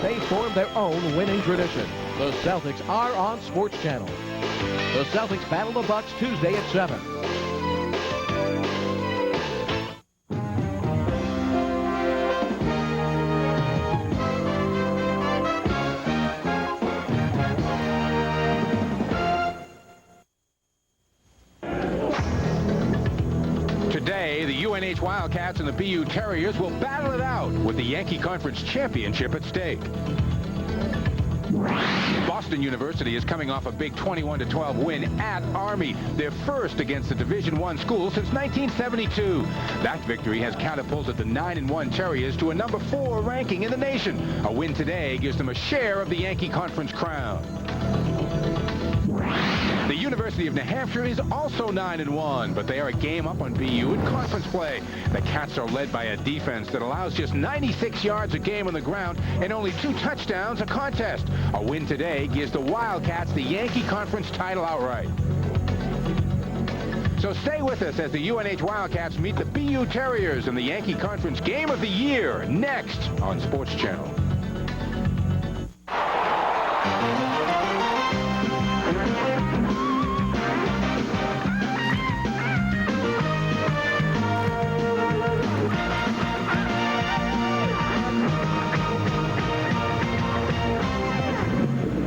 They formed their own winning tradition. The Celtics are on Sports Channel. The Celtics battle the Bucks Tuesday at 7. Today, the UNH Wildcats and the BU Terriers will battle it out with the Yankee Conference Championship at stake. Boston University is coming off a big 21-12 win at Army, their first against a Division I school since 1972. That victory has catapulted the 9-1 Terriers to a number 4 ranking in the nation. A win today gives them a share of the Yankee Conference crown. The University of New Hampshire is also 9-1, but they are a game up on BU in conference play. The Cats are led by a defense that allows just 96 yards a game on the ground and only 2 touchdowns a contest. A win today gives the Wildcats the Yankee Conference title outright. So stay with us as the UNH Wildcats meet the BU Terriers in the Yankee Conference Game of the Year next on Sports Channel.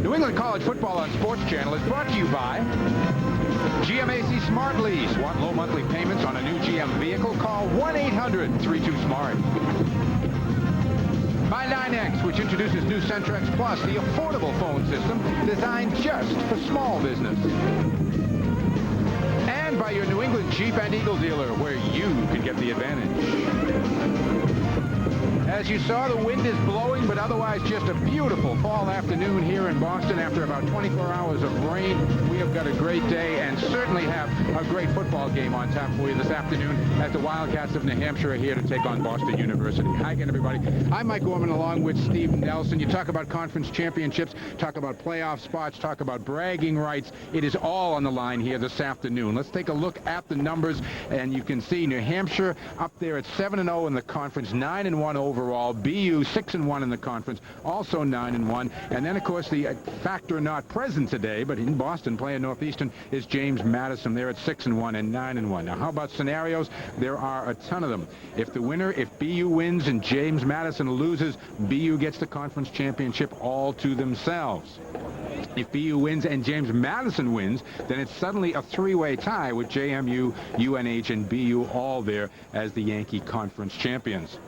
New England College Football on Sports Channel is brought to you by GMAC Smart Lease. Want low monthly payments on a new GM vehicle? Call 1-800-32-SMART. By 9X, which introduces new Centrex Plus, the affordable phone system designed just for small business. And by your New England Jeep and Eagle dealer, where you can get the advantage. As you saw, the wind is blowing, but otherwise just a beautiful fall afternoon here in Boston. After about 24 hours of rain, we have got a great day and certainly have a great football game on tap for you this afternoon as the Wildcats of New Hampshire are here to take on Boston University. Hi again, everybody. I'm Mike Gorman along with Steve Nelson. You talk about conference championships, talk about playoff spots, talk about bragging rights. It is all on the line here this afternoon. Let's take a look at the numbers, and you can see New Hampshire up there at 7-0 in the conference, 9-1 overall. BU 6-1 in the conference, also 9-1. And then, of course, the factor not present today, but in Boston playing Northeastern, is James Madison. They're at 6-1 and 9-1. Now, how about scenarios? There are a ton of them. If BU wins and James Madison loses, BU gets the conference championship all to themselves. If BU wins and James Madison wins, then it's suddenly a 3-way tie with JMU, UNH, and BU all there as the Yankee Conference champions.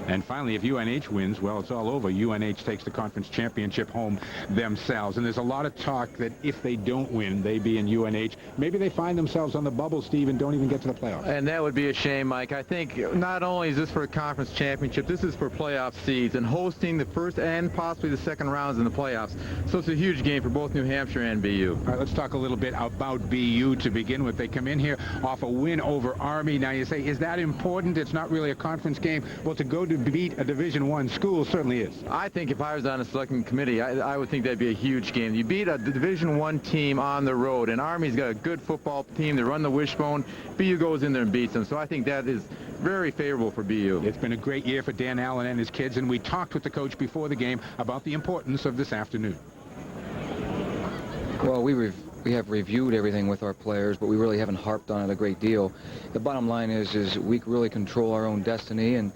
And finally, if UNH wins, well, it's all over. UNH takes the conference championship home themselves. And there's a lot of talk that if they don't win, they being UNH, maybe they find themselves on the bubble, Steve, and don't even get to the playoffs. And that would be a shame, Mike. I think not only is this for a conference championship, this is for playoff seeds and hosting the first and possibly the second rounds in the playoffs. So it's a huge game for both New Hampshire and BU. All right, let's talk a little bit about BU to begin with. They come in here off a win over Army. Now you say, is that important? It's not really a conference game. Well, to go to beat a Division I school certainly is. I think if I was on a selecting committee, I would think that'd be a huge game. You beat a Division I team on the road, and Army's got a good football team. They run the wishbone. BU goes in there and beats them. So I think that is very favorable for BU. It's been a great year for Dan Allen and his kids, and we talked with the coach before the game about the importance of this afternoon. Well, we have reviewed everything with our players, but we really haven't harped on it a great deal. The bottom line is we really control our own destiny and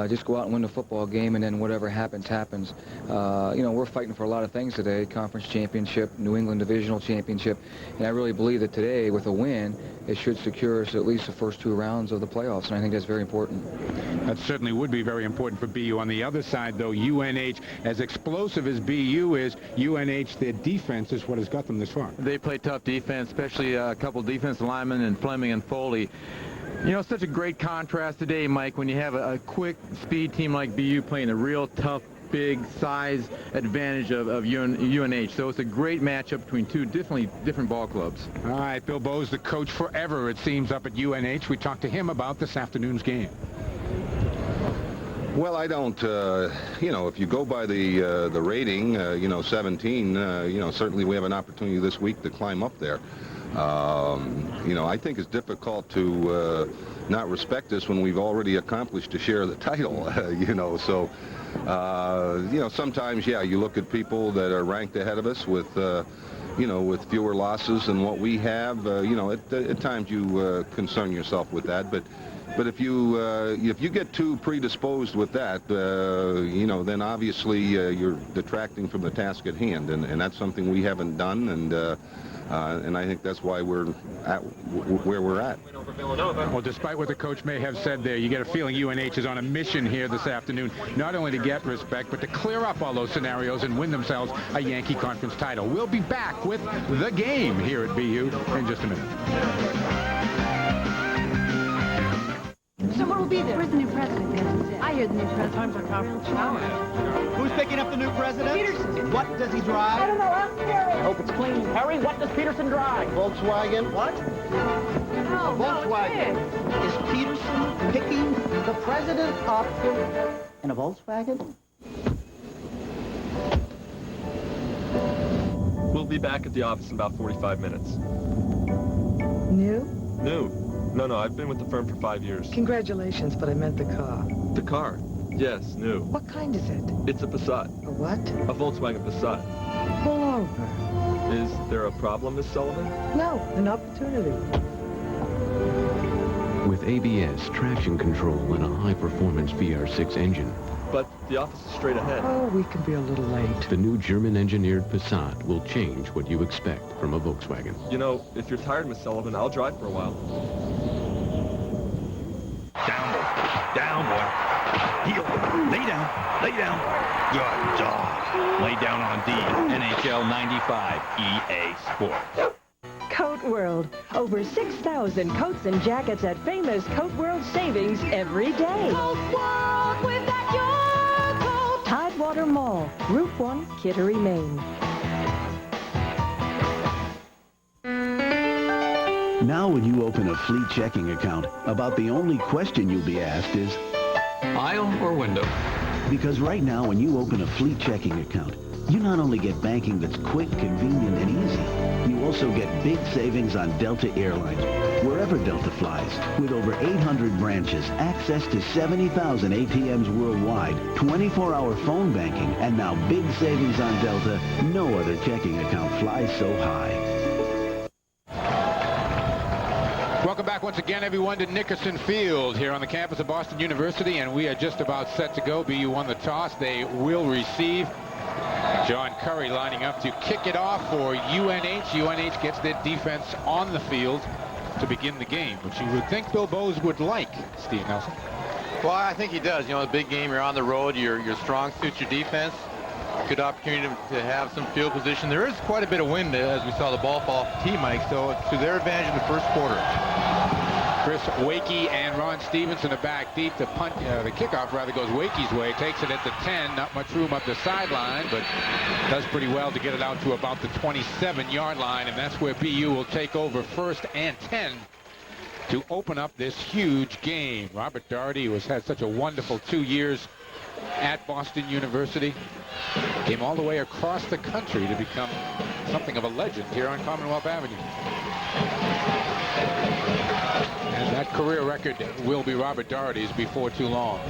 just go out and win the football game, and then whatever happens, happens. You know, we're fighting for a lot of things today, conference championship, New England divisional championship, and I really believe that today, with a win, it should secure us at least the first 2 rounds of the playoffs, and I think that's very important. That certainly would be very important for BU. On the other side, though, UNH, as explosive as BU is, UNH, their defense is what has got them this far. They play tough defense, especially a couple defensive linemen in Fleming and Foley. You know, such a great contrast today, Mike, when you have a quick speed team like BU playing a real tough, big size advantage of UNH. So it's a great matchup between two different ball clubs. All right, Bill Bowe's the coach forever, it seems, up at UNH. We talked to him about this afternoon's game. Well, I don't, you know, if you go by the rating, you know, 17, you know, certainly we have an opportunity this week to climb up there. You know, I think it's difficult to not respect us when we've already accomplished a share of the title, you know, so You know, sometimes, yeah, you look at people that are ranked ahead of us with, you know, with fewer losses than what we have. You know, at times you concern yourself with that, but if you get too predisposed with that, you know, then obviously you're detracting from the task at hand, and that's something we haven't done, and I think that's why we're at where we're at. Well, despite what the coach may have said there, you get a feeling UNH is on a mission here this afternoon, not only to get respect, but to clear up all those scenarios and win themselves a Yankee Conference title. We'll be back with the game here at BU in just a minute. So what will be there? Where's the new president? I hear the new president. Times our conference. Who's picking up the new president? Peterson. What does he drive? I don't know. I'm Harry. I hope it's clean. Harry, what does Peterson drive? Volkswagen. What? No, Volkswagen. Is Peterson picking the president up in a Volkswagen? We'll be back at the office in about 45 minutes. New? New? No, I've been with the firm for 5 years. Congratulations, but I meant the car. The car? Yes, new. What kind is it? It's a Passat. A what? A Volkswagen Passat. Pull over. Is there a problem, Miss Sullivan? No, an opportunity. With ABS, traction control, and a high-performance VR6 engine. But the office is straight ahead. Oh, we can be a little late. The new German-engineered Passat will change what you expect from a Volkswagen. You know, if you're tired, Miss Sullivan, I'll drive for a while. Down, boy. Down, boy. Heel. Lay down. Lay down. Good dog. Lay down on D. NHL 95 EA Sports. Coat World. Over 6,000 coats and jackets at famous Coat World savings every day. Coat World, we've got your coat. Tidewater Mall, Route 1, Kittery, Maine. Now when you open a fleet checking account, about the only question you'll be asked is, Aisle or window? Because right now when you open a fleet checking account, you not only get banking that's quick, convenient, and easy, you also get big savings on Delta Airlines, wherever Delta flies. With over 800 branches, access to 70,000 ATMs worldwide, 24-hour phone banking, and now big savings on Delta, no other checking account flies so high. Welcome back once again, everyone, to Nickerson Field here on the campus of Boston University, and we are just about set to go. BU won the toss. They will receive. John Curry lining up to kick it off for UNH. UNH gets their defense on the field to begin the game, which you would think Bill Bowes would like, Steve Nelson. Well, I think he does. You know, a big game, you're on the road, your strong suits your defense. Good opportunity to have some field position. There is quite a bit of wind as we saw the ball fall off the tee, Mike, so it's to their advantage in the first quarter. Chris Wakey and Ron Stevenson are back deep. The kickoff rather goes Wakey's way. Takes it at the 10. Not much room up the sideline, but does pretty well to get it out to about the 27-yard line, and that's where BU will take over 1st and 10 to open up this huge game. Robert Daugherty, who has had such a wonderful 2 years at Boston University, came all the way across the country to become something of a legend here on Commonwealth Avenue. And that career record will be Robert Daugherty's before too long.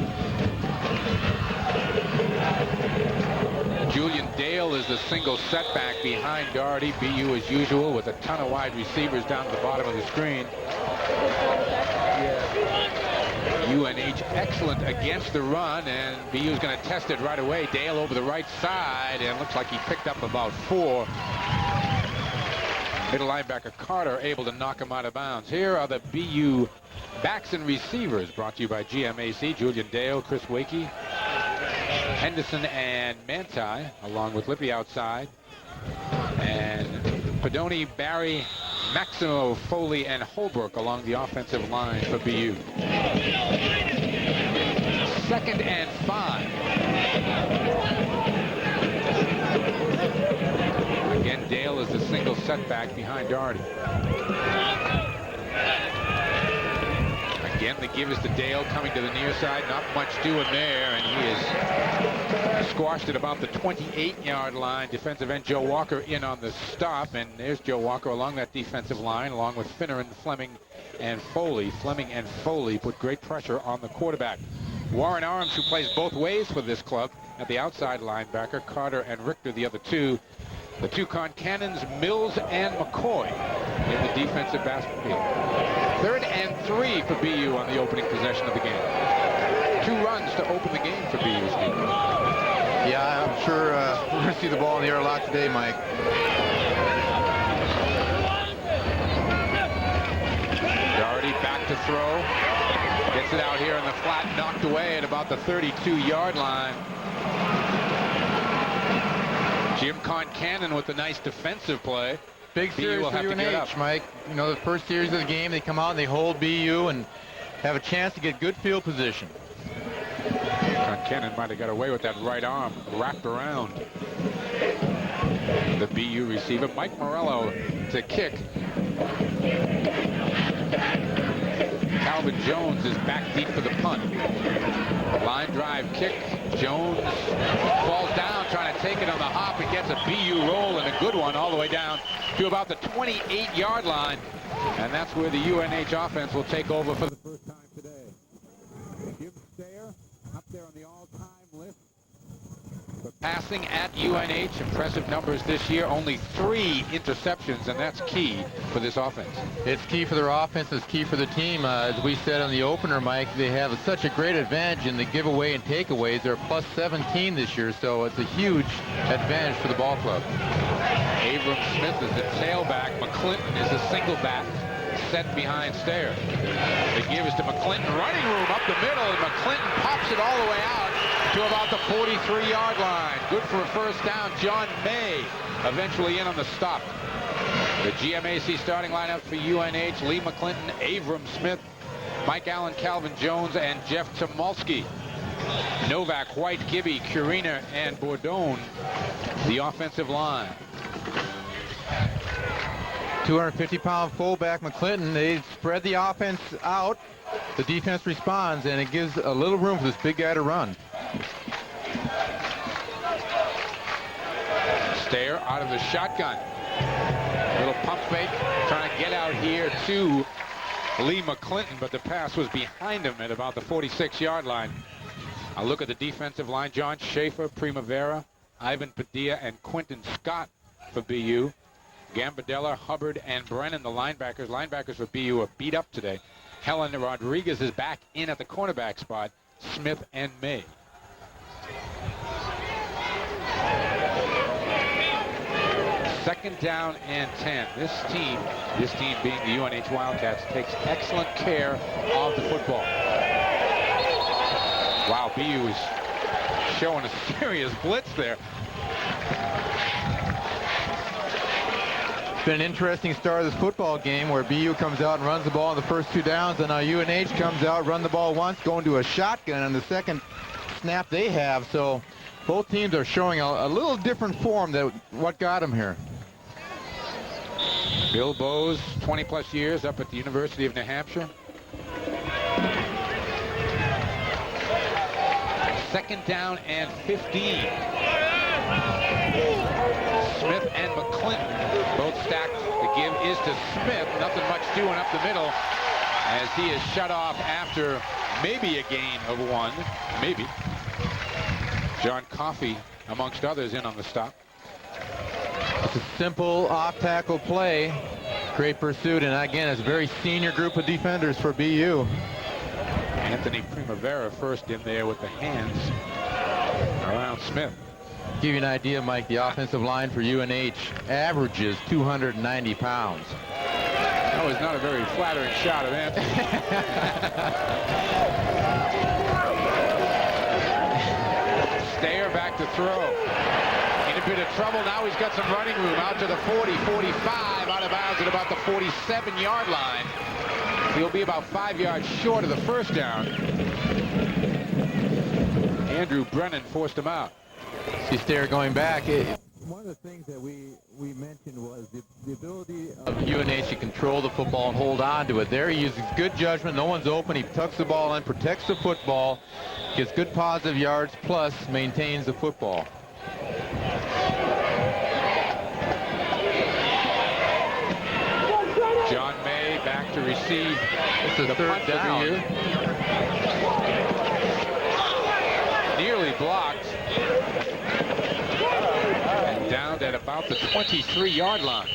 Julian Dale is the single setback behind Daugherty. BU as usual with a ton of wide receivers down at the bottom of the screen. UNH excellent against the run, and BU is going to test it right away. Dale over the right side, and looks like he picked up about 4. Middle linebacker Carter able to knock him out of bounds. Here are the BU backs and receivers, brought to you by GMAC. Julian Dale, Chris Wakey, Henderson, and Manti, along with Lippy outside. And Pedoni, Barry, Maximo, Foley, and Holbrook along the offensive line for BU. 2nd and 5. Again, Dale is the single setback behind Daugherty. Again, the give is to Dale coming to the near side. Not much doing there, and he is squashed at about the 28-yard line. Defensive end Joe Walker in on the stop, and there's Joe Walker along that defensive line, along with Finneran, Fleming, and Foley. Fleming and Foley put great pressure on the quarterback. Warren Arms, who plays both ways for this club, at the outside linebacker. Carter and Richter, the other two. The two Cannons, Mills and McCoy in the defensive backfield. 3rd and 3 for BU on the opening possession of the game. 2 runs to open the game for BU, Steve. Yeah, I'm sure we're going to see the ball in the air a lot today, Mike. Doherty back to throw. Gets it out here in the flat, knocked away at about the 32-yard line. Jim Concannon with a nice defensive play. Big series for UNH, Mike. You know, the first series of the game, they come out and they hold BU and have a chance to get good field position. Concannon might have got away with that right arm wrapped around the BU receiver. Mike Morello to kick. Calvin Jones is back deep for the punt. Line drive kick. Jones falls down trying to take it on the hop and gets a BU roll, and a good one all the way down to about the 28-yard line. And that's where the UNH offense will take over for the first time today. Jim Stayer up there on the all-time list for passing at UNH. Impressive numbers this year. Only 3 interceptions, and that's key for this offense. It's key for their offense. It's key for the team. As we said on the opener, Mike, they have such a great advantage in the giveaway and takeaways. They're plus 17 this year, so it's a huge advantage for the ball club. Abram Smith is the tailback. McClinton is a single back set behind Stayer. The give is to McClinton. Running room up the middle, and McClinton pops it all the way out to about the 43-yard line. Good for a first down. John May eventually in on the stop. The GMAC starting lineup for UNH: Lee McClinton, Abram Smith, Mike Allen, Calvin Jones, and Jeff Tomolsky. Novak, White, Gibby, Curina, and Bordone, the offensive line. 250-pound fullback McClinton. They spread the offense out. The defense responds, and it gives a little room for this big guy to run. Stayer out of the shotgun. Little pump fake, trying to get out here to Lee McClinton, but the pass was behind him at about the 46-yard line. A look at the defensive line. John Schaefer, Primavera, Ivan Padilla, and Quentin Scott for BU. Gambardella, Hubbard, and Brennan, the linebackers. Linebackers for BU are beat up today. Helen Rodriguez is back in at the cornerback spot. Smith and May. Second down and 10. This team being the UNH Wildcats, takes excellent care of the football. Wow, BU is showing a serious blitz there. It's been an interesting start of this football game where BU comes out and runs the ball on the first 2 downs, and now UNH comes out, run the ball once, going to a shotgun on the second snap they have. So both teams are showing a little different form than what got them here. Bill Bowes, 20-plus years up at the University of New Hampshire. Second down and 15. Smith and McClinton both stacked. The give is to Smith. Nothing much doing up the middle as he is shut off after maybe a gain of 1. Maybe. John Coffey, amongst others, in on the stop. It's a simple off-tackle play. Great pursuit, and again, it's a very senior group of defenders for BU. Anthony Primavera first in there with the hands around Smith. Give you an idea, Mike, the offensive line for UNH averages 290 pounds. That was not a very flattering shot of Anthony. Stayer back to throw. In a bit of trouble. Now he's got some running room out to the 40, 45, out of bounds at about the 47-yard line. He'll be about 5 yards short of the first down. Andrew Brennan forced him out. See Stayer going back. One of the things that we mentioned was the ability of UNH to control the football and hold on to it. There he uses good judgment. No one's open. He tucks the ball in, protects the football, gets good positive yards, plus maintains the football. John May back to receive. This is the third down. blocked. And down at about the 23-yard line.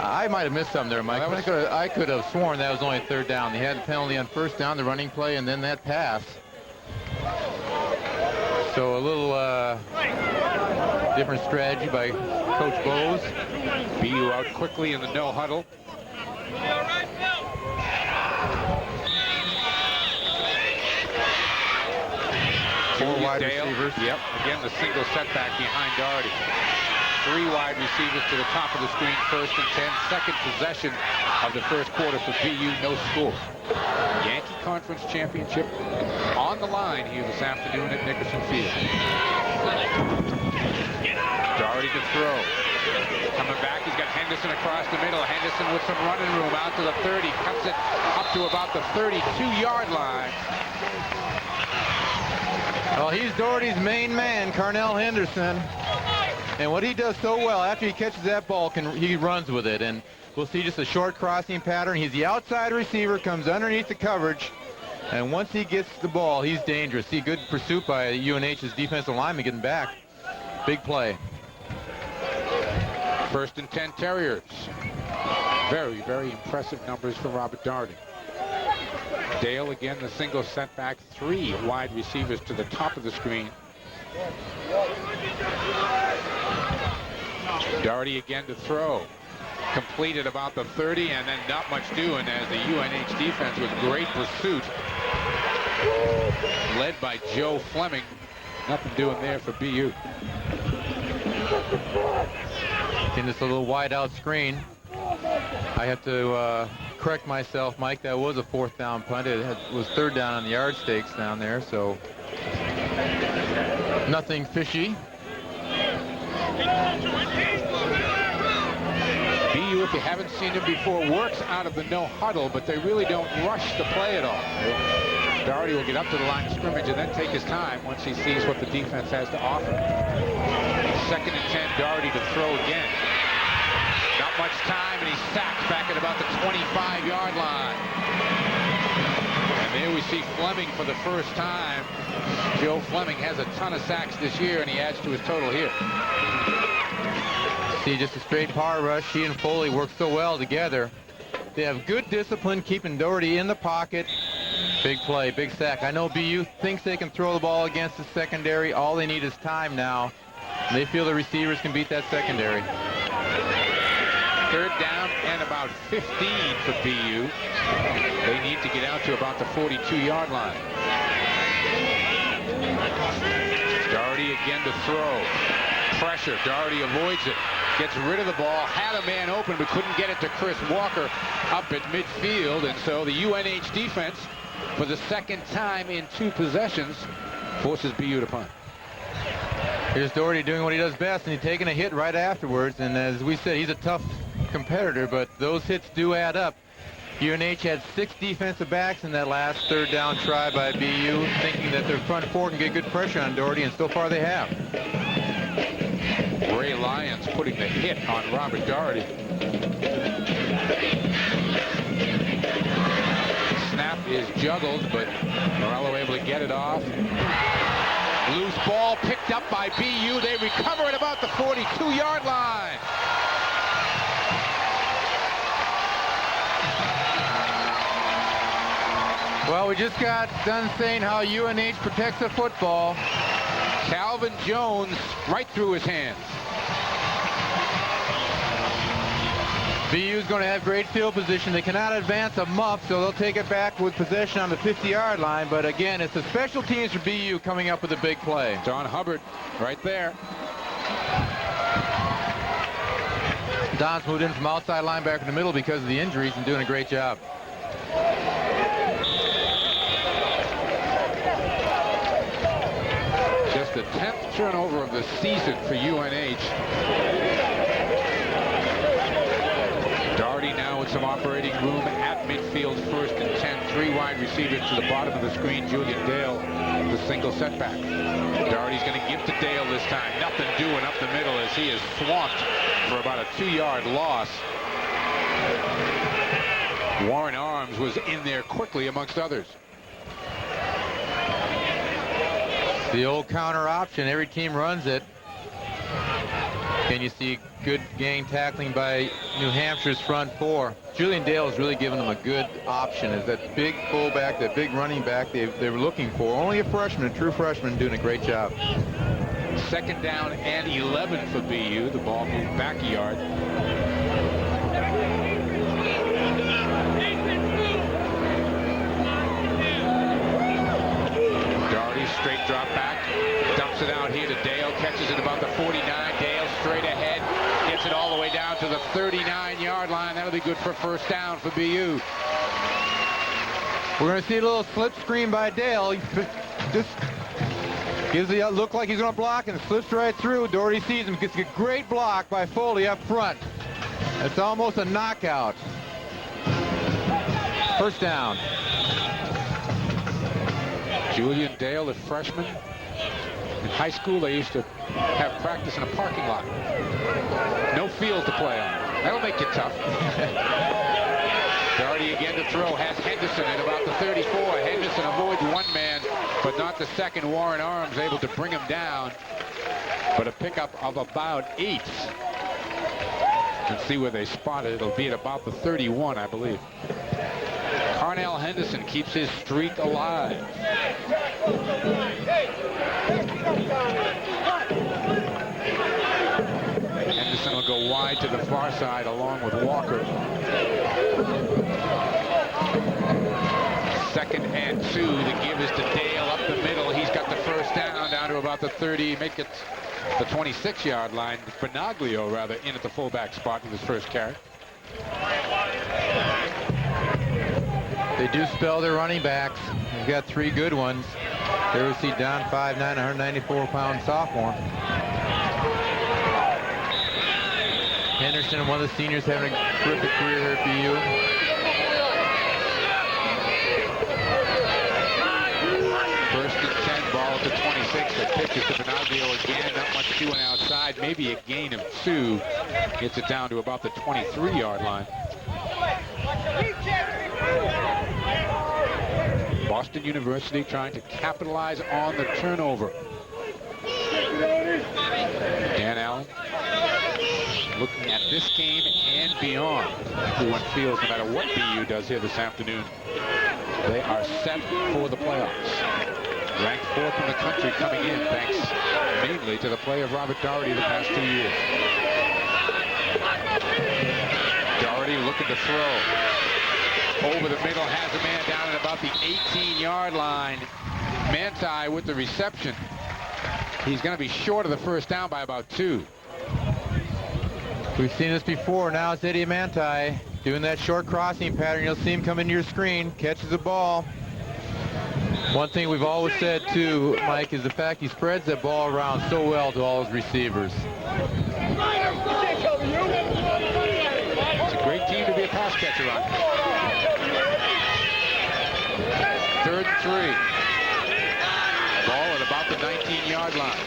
I might have missed something there, Mike. I could have sworn that was only third down. They had a penalty on first down, the running play, and then that pass. So a little different strategy by Coach Bowes. BU out quickly in the no huddle. Four wide receivers. Yep, again the single setback behind Doherty. 3 wide receivers to the top of the screen, 1st and 10. Second possession of the first quarter for BU, no score. Yankee Conference Championship on the line here this afternoon at Nickerson Field. Doherty to throw. Coming back, he's got Henderson across the middle. Henderson with some running room out to the 30, cuts it up to about the 32-yard line. Well, he's Doherty's main man, Carnell Henderson. And what he does so well, after he catches that ball, he runs with it. And we'll see just a short crossing pattern. He's the outside receiver, comes underneath the coverage. And once he gets the ball, he's dangerous. See, good pursuit by UNH's defensive lineman getting back. Big play. 1st and 10 Terriers. Very, very impressive numbers for Robert Doherty. Dale again the single setback, 3 wide receivers to the top of the screen. Doherty again to throw. Completed about the 30, and then not much doing as the UNH defense with great pursuit. Led by Joe Fleming. Nothing doing there for BU. In this little wide out screen. I have to correct myself, Mike. That was a 4th down punt. It was 3rd down on the yard stakes down there, so nothing fishy. BU, if you haven't seen him before, works out of the no huddle, but they really don't rush the play at all. Doherty will get up to the line of scrimmage and then take his time once he sees what the defense has to offer. 2nd and 10, Doherty to throw again. Not much time, and he's sacked back at about the 25-yard line. And there we see Fleming for the first time. Joe Fleming has a ton of sacks this year, and he adds to his total here. See, just a straight power rush. He and Foley work so well together. They have good discipline, keeping Doherty in the pocket. Big play, big sack. I know BU thinks they can throw the ball against the secondary. All they need is time now. They feel the receivers can beat that secondary. 3rd down and about 15 for BU. They need to get out to about the 42-yard line. Doherty again to throw. Pressure. Doherty avoids it. Gets rid of the ball. Had a man open but couldn't get it to Chris Walker up at midfield. And so the UNH defense, for the 2nd time in 2 possessions, forces BU to punt. Here's Doherty doing what he does best, and he's taking a hit right afterwards. And as we said, he's a tough competitor, but those hits do add up. UNH had 6 defensive backs in that last 3rd down try by BU, thinking that their front 4 can get good pressure on Doherty, and so far they have. Ray Lyons putting the hit on Robert Doherty. Snap is juggled, but Morello able to get it off. Loose ball picked up by BU. They recover at about the 42-yard line. Well, we just got done saying how UNH protects the football. Calvin Jones right through his hands. BU is going to have great field position. They cannot advance a muff, so they'll take it back with possession on the 50-yard line. But again, it's the special teams for BU coming up with a big play. Don Hubbard right there. Don's moved in from outside linebacker in the middle because of the injuries and doing a great job. Just the 10th turnover of the season for UNH. Doherty now with some operating room at midfield, 1st and 10. 3 wide receivers to the bottom of the screen. Julian Dale, the single setback. Doherty's going to give to Dale this time. Nothing doing up the middle as he is swamped for about a 2-yard loss. Warren Arms was in there quickly amongst others. The old counter option, every team runs it. Can you see good gang tackling by New Hampshire's front four? Julian Dale has really given them a good option as that big fullback, that big running back they were looking for. Only a freshman, a true freshman, doing a great job. 2nd down and 11 for BU. The ball moved back a yard. Doherty straight drop back. Dumps it out here to Dale. Catches it about the 49. Dale straight ahead. Gets it all the way down to the 39-yard line. That'll be good for 1st down for BU. We're going to see a little slip screen by Dale. He just gives the look like he's going to block and slips right through. Doherty sees him. Gets a great block by Foley up front. It's almost a knockout. 1st down. Julian Dale, a freshman. In high school, they used to have practice in a parking lot. No field to play on. That'll make you tough. Doherty again to throw. Has Henderson at about the 34. Henderson avoids one man, but not the second. Warren Arms able to bring him down. But a pickup of about 8. Let's see where they spot it. It'll be at about the 31, I believe. Carnell Henderson keeps his streak alive. Henderson will go wide to the far side along with Walker. 2nd and 2. The give is to Dale up the middle. He's got the 1st down to about the 30. Make it the 26-yard line. Benaglio, rather, in at the fullback spot with his first carry. They do spell their running backs. They've got 3 good ones. There we see Don 5'9", 194-pound sophomore. Henderson, one of the seniors, having a terrific career here at BU. First and 10, ball at the 26. The pitch is to Benaglio again. Not much doing outside. Maybe a gain of 2. Gets it down to about the 23-yard line. Boston University trying to capitalize on the turnover. Dan Allen looking at this game and beyond. Everyone feels no matter what BU does here this afternoon, they are set for the playoffs. Ranked 4th in the country coming in thanks mainly to the play of Robert Doherty the past 2 years. Doherty looking to throw. Over the middle, has a man down at about the 18-yard line. Manti with the reception. He's going to be short of the 1st down by about 2. We've seen this before. Now it's Eddie Manti doing that short crossing pattern. You'll see him come into your screen, catches the ball. One thing we've always said too, Mike, is the fact he spreads that ball around so well to all his receivers. It's a great team to be a pass catcher on. 3rd and 3. Ball at about the 19-yard line.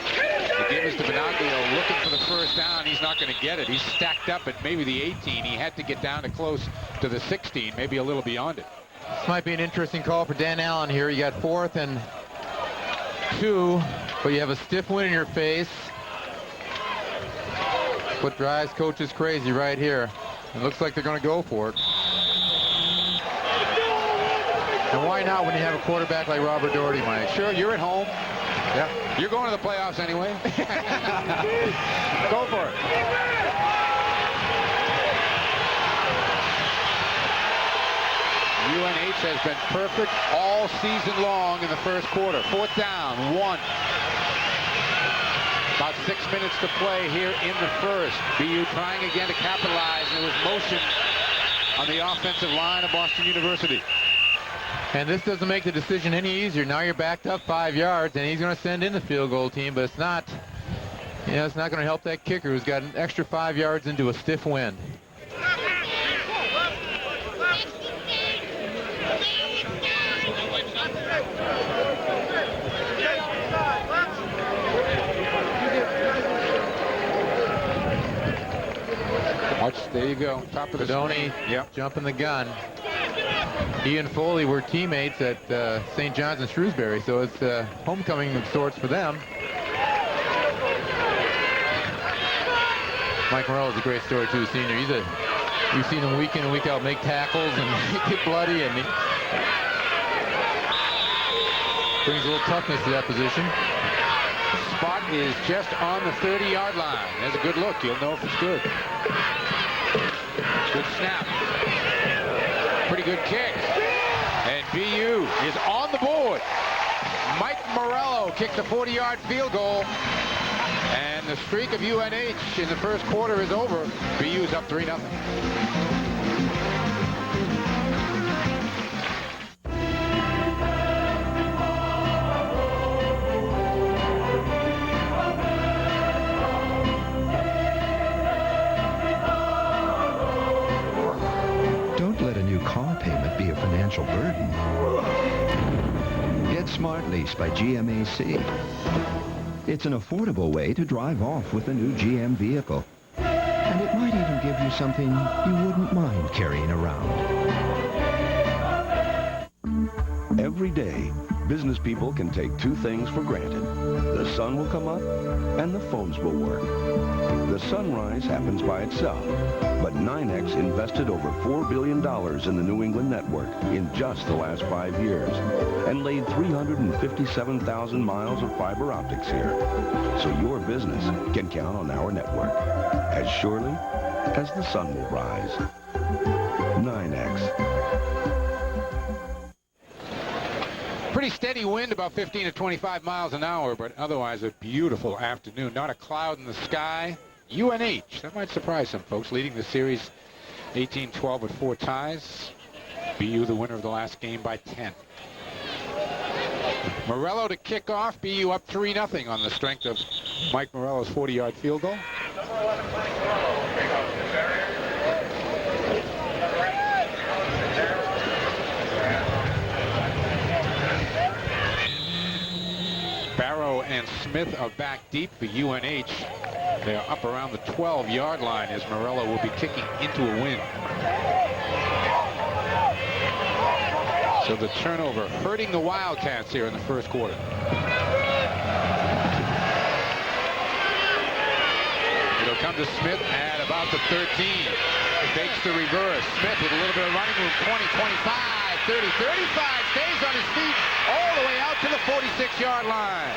The give is to Benaglio looking for the 1st down. He's not going to get it. He's stacked up at maybe the 18. He had to get down to close to the 16, maybe a little beyond it. This might be an interesting call for Dan Allen here. You got 4th and 2, but you have a stiff wind in your face. What drives coaches crazy right here. It looks like they're going to go for it. And why not when you have a quarterback like Robert Doherty, Mike? Sure, you're at home. Yeah. You're going to the playoffs anyway. Go for it. UNH has been perfect all season long in the 1st quarter. 4th down, 1. About 6 minutes to play here in the 1st. BU trying again to capitalize. There was motion on the offensive line of Boston University. And this doesn't make the decision any easier. Now you're backed up 5 yards, and he's going to send in the field goal team, but it's not going to help that kicker who's got an extra 5 yards into a stiff wind. There you go. Top of the Pedoni, yep. jumping the gun. He and Foley were teammates at St. John's and Shrewsbury, so it's homecoming of sorts for them. Mike Morello is a great story too, senior. We've seen him week in and week out make tackles and get bloody, and he brings a little toughness to that position. Spot is just on the 30-yard line. There's a good look. You'll know if it's good. Good snap. Pretty good kick. And BU is on the board. Mike Morello kicked the 40-yard field goal. And the streak of UNH in the first quarter is over. BU's up 3-0. Don't let a new car payment be a financial burden. Get Smart Lease by GMAC. It's an affordable way to drive off with a new GM vehicle. And it might even give you something you wouldn't mind carrying around. Every day, business people can take two things for granted. The sun will come up and the phones will work. The sunrise happens by itself, but NYNEX invested over $4 billion in the New England network in just the last 5 years and laid 357,000 miles of fiber optics here. So your business can count on our network as surely as the sun will rise. NYNEX. Pretty steady wind, about 15 to 25 miles an hour, but otherwise a beautiful afternoon. Not a cloud in the sky. UNH, that might surprise some folks, leading the series 18-12 with 4 ties. BU the winner of the last game by 10. Morello to kick off. BU up 3-0 on the strength of Mike Morello's 40-yard field goal. Barrow and Smith are back deep for UNH. They're up around the 12-yard line as Morello will be kicking into a win. So the turnover hurting the Wildcats here in the first quarter. It'll come to Smith at about the 13. Fakes the reverse. Smith with a little bit of running room. 20, 25, 30, 35. Stays on his feet all the way out to the 46-yard line.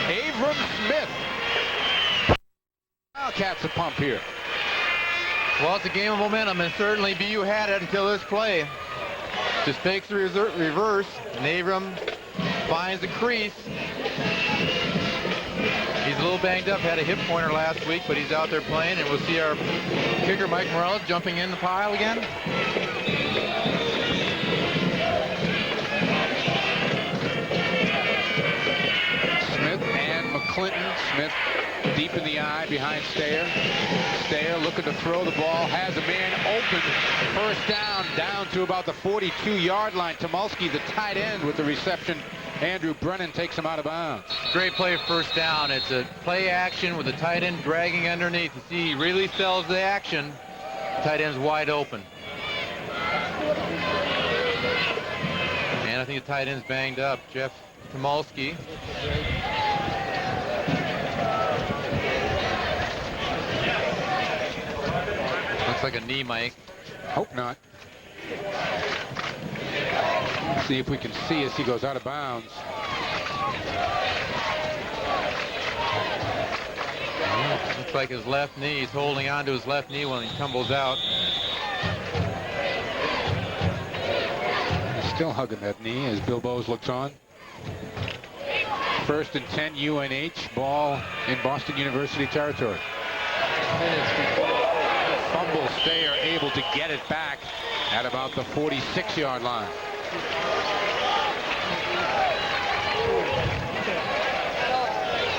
Abram Smith. Wildcats a pump here. Well, it's a game of momentum, and certainly BU had it until this play. Just fakes the reverse, and Abram finds the crease. He's a little banged up, had a hip pointer last week, but he's out there playing, and we'll see our kicker, Mike Morello, jumping in the pile again. Smith and McClinton. Smith deep in the eye behind Stayer. Stayer looking to throw the ball, has a man open. First down to about the 42-yard line. Tomulski, the tight end, with the reception. Andrew Brennan takes him out of bounds. Great play, first down. It's a play action with the tight end dragging underneath. You see, he really sells the action. Tight end's wide open. And I think the tight end's banged up. Jeff Tomulski. Looks like a knee, Mike. Hope not. See if we can see as he goes out of bounds. Looks like his left knee. He's holding on to his left knee when he tumbles out. He's still hugging that knee as Bill Bowes looks on. First and 10 UNH. Ball in Boston University territory. Fumble. Stayer able to get it back at about the 46-yard line.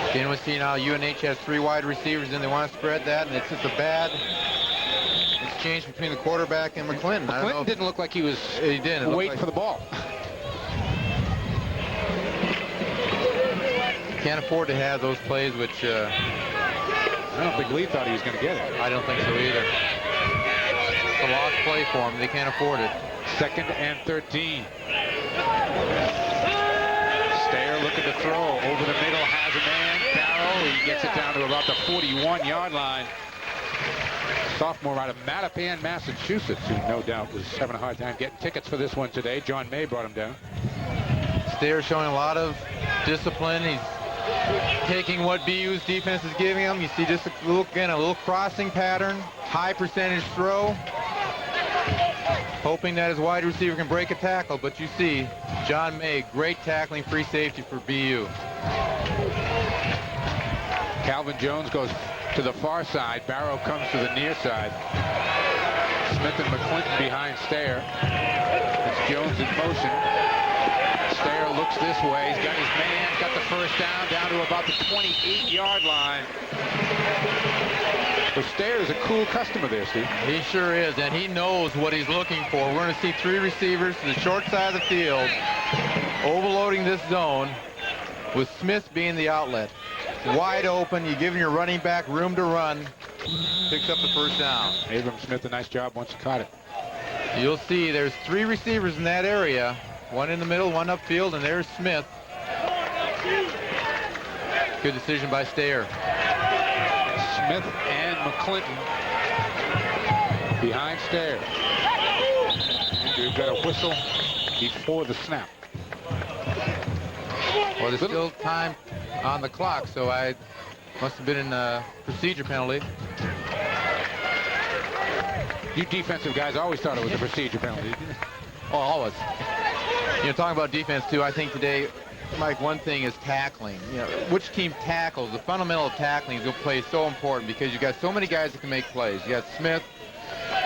Again, we see now UNH has 3 wide receivers and they want to spread that, and it's just a bad exchange between the quarterback and McClinton. McClinton didn't look like he was waiting for the ball. Can't afford to have those plays, which I don't think Lee thought he was going to get it. I don't think so either. a lost play for them. They can't afford it. 2nd and 13. Stair looking to throw. Over the middle, has a man. Barrow, he gets it down to about the 41-yard line. Sophomore out of Mattapan, Massachusetts, who no doubt was having a hard time getting tickets for this one today. John May brought him down. Stair showing a lot of discipline. He's taking what BU's defense is giving him. You see just a little crossing pattern, high percentage throw, hoping that his wide receiver can break a tackle. But you see, John May, great tackling, free safety for BU. Calvin Jones goes to the far side. Barrow comes to the near side. Smith and McClinton behind Stair. It's Jones in motion. Stair looks this way. He's got his man, got the first down to about the 28-yard line. But Stair is a cool customer there, Steve. He sure is, and he knows what he's looking for. We're going to see 3 receivers to the short side of the field, overloading this zone, with Smith being the outlet. Wide open, you're giving your running back room to run, picks up the first down. Abram Smith, a nice job once he caught it. You'll see there's 3 receivers in that area, 1 in the middle, 1 upfield, and there's Smith. Good decision by Stair. Smith and McClinton behind Stair. And we've got a whistle before the snap. Well, there's still time on the clock, so I must have been in a procedure penalty. You defensive guys always thought it was a procedure penalty. Oh, always. You know, talking about defense too, I think today, Mike, one thing is tackling. You know, which team tackles, the fundamental of tackling is going to play so important because you've got so many guys that can make plays. You got Smith,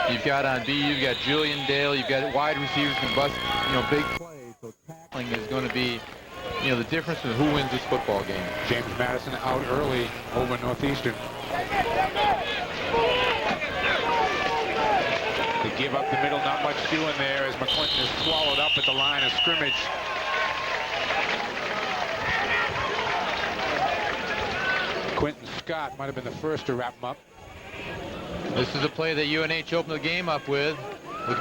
you've got on BU, you've got Julian Dale, you've got wide receivers who can bust, big plays. So tackling is going to be, the difference in who wins this football game. James Madison out early over Northeastern. They give up the middle, not much doing there as McClinton is swallowed up at the line of scrimmage. Quentin Scott might have been the first to wrap him up. This is a play that UNH opened the game up with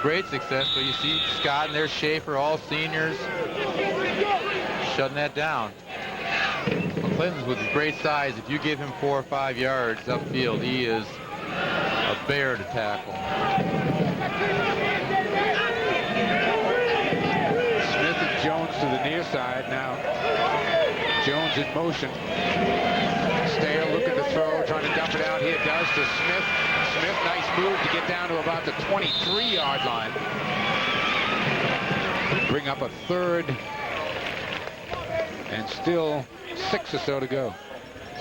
great success. So you see Scott and there's Schaefer, all seniors, shutting that down. McClinton's with great size. If you give him 4 or 5 yards upfield, he is a bear to tackle. Smith and Jones to the near side now. Jones in motion. Stair looking to throw, trying to dump it out. Here it does to Smith. Smith, nice move to get down to about the 23-yard line. Bring up a 3rd. And still 6 or so to go.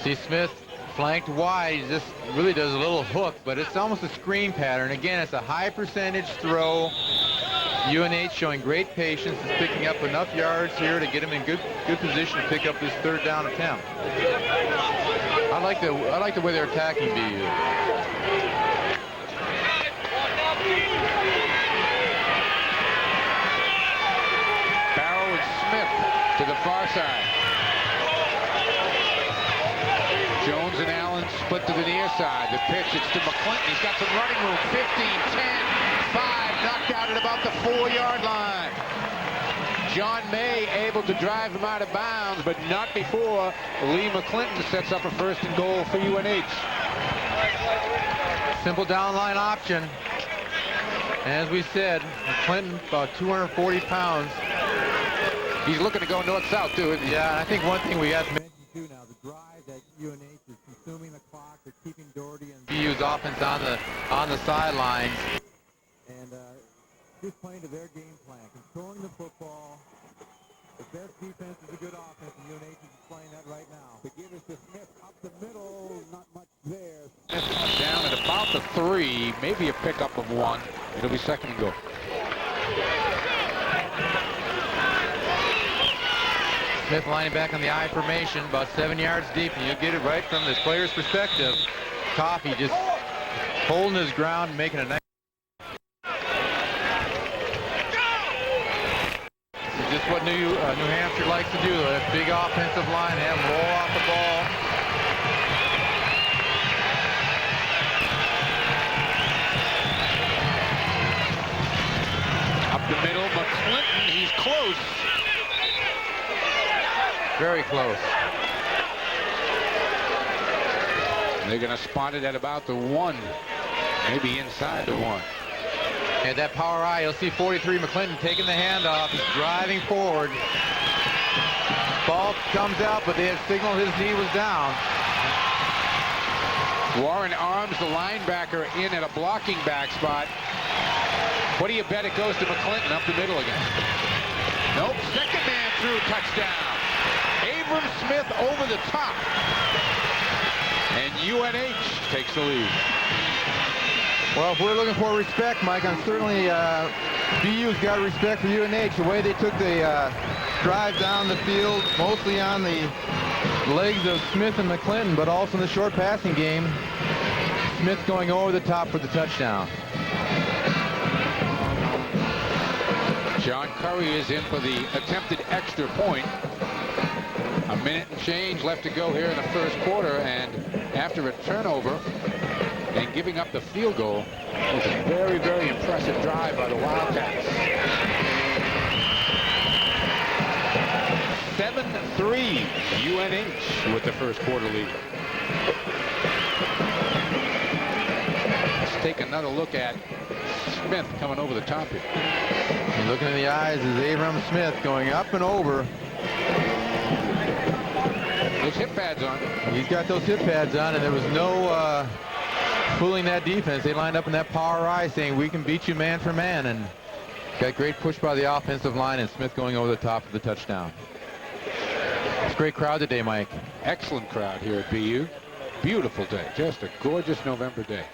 See Smith flanked wide. He just really does a little hook, but it's almost a screen pattern. Again, it's a high percentage throw. UNH showing great patience, is picking up enough yards here to get him in good position to pick up this 3rd down attempt. I like the way they're attacking BU. Barrow and Smith to the far side. Jones and Allen split to the near side. The pitch, it's to McClinton. He's got some running room. 15, 10, 5, knocked out at about the 4-yard line. John May able to drive him out of bounds, but not before Lee McClinton sets up a 1st and goal for UNH. Simple downline option. As we said, McClinton, about 240 pounds. He's looking to go north-south, too, isn't he? Yeah, and I think one thing we have to mention, too, now, the drive that UNH is consuming the clock. They're keeping Doherty and BU's offense on the sidelines. And just playing to their game plan, controlling the football. The best defense is a good offense, and UNH is playing that right now. The give is to Smith up the middle, not much there. Smith down at about the 3, maybe a pickup of 1. It'll be 2nd and goal. Smith lining back on the I formation, about 7 yards deep, and you get it right from the player's perspective. Coffey just holding his ground, making a nice. This is just what New Hampshire likes to do. A big offensive line, have them roll off the ball. McClinton, he's close. Very close. They're going to spot it at about the 1, maybe inside the 1. And that power eye, you'll see 43 McClinton taking the handoff. He's driving forward. Ball comes out, but they have signaled his knee was down. Warren arms the linebacker in at a blocking back spot. What do you bet it goes to McClinton up the middle again? Nope, second man through, touchdown. Abram Smith over the top. And UNH takes the lead. Well, if we're looking for respect, Mike, I'm certainly BU's got respect for UNH. The way they took the drive down the field, mostly on the legs of Smith and McClinton, but also in the short passing game. Smith going over the top for the touchdown. John Curry is in for the attempted extra point. A minute and change left to go here in the first quarter, and after a turnover and giving up the field goal, it was a very, very impressive drive by the Wildcats. 7-3 UNH with the first quarter lead. Let's take another look at Smith coming over the top here. And looking in the eyes is Abram Smith going up and over. Those hip pads on. He's got those hip pads on, and there was no fooling that defense. They lined up in that power eye saying, we can beat you man for man, and got great push by the offensive line, and Smith going over the top of the touchdown. It's a great crowd today, Mike. Excellent crowd here at BU. Beautiful day. Just a gorgeous November day.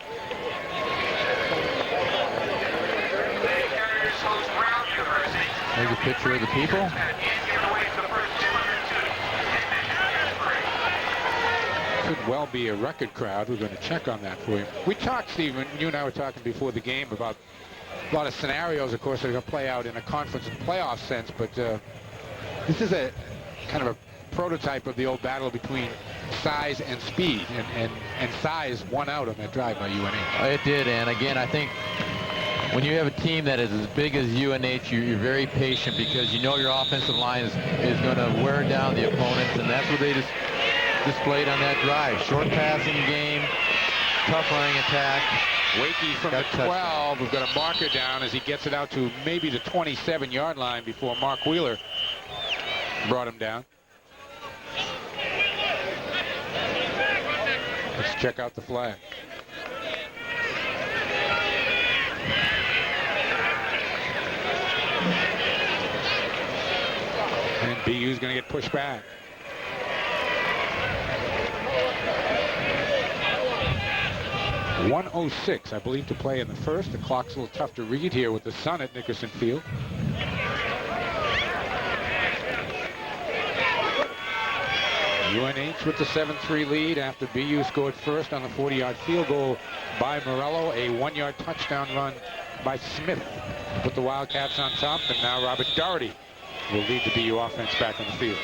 Here's a picture of the people. Could well be a record crowd. We're going to check on that for you. We talked, Stephen, you and I were talking before the game about a lot of scenarios, of course, that are going to play out in a conference and playoff sense, but this is a kind of a prototype of the old battle between size and speed, and size won out on that drive by UNH. It did, and again, I think when you have a team that is as big as UNH, you're very patient because you know your offensive line is going to wear down the opponents, and that's what they just displayed on that drive. Short passing game, tough running attack. Wakey from the 12. We've got a marker down as he gets it out to maybe the 27-yard line before Mark Wheeler brought him down. Let's check out the flag. And BU's going to get pushed back. .106, I believe, to play in the first. The clock's a little tough to read here with the sun at Nickerson Field. UNH with the 7-3 lead after BU scored first on the 40-yard field goal by Morello. A 1-yard touchdown run by Smith put the Wildcats on top, and now Robert Doherty will lead the BU offense back on the field.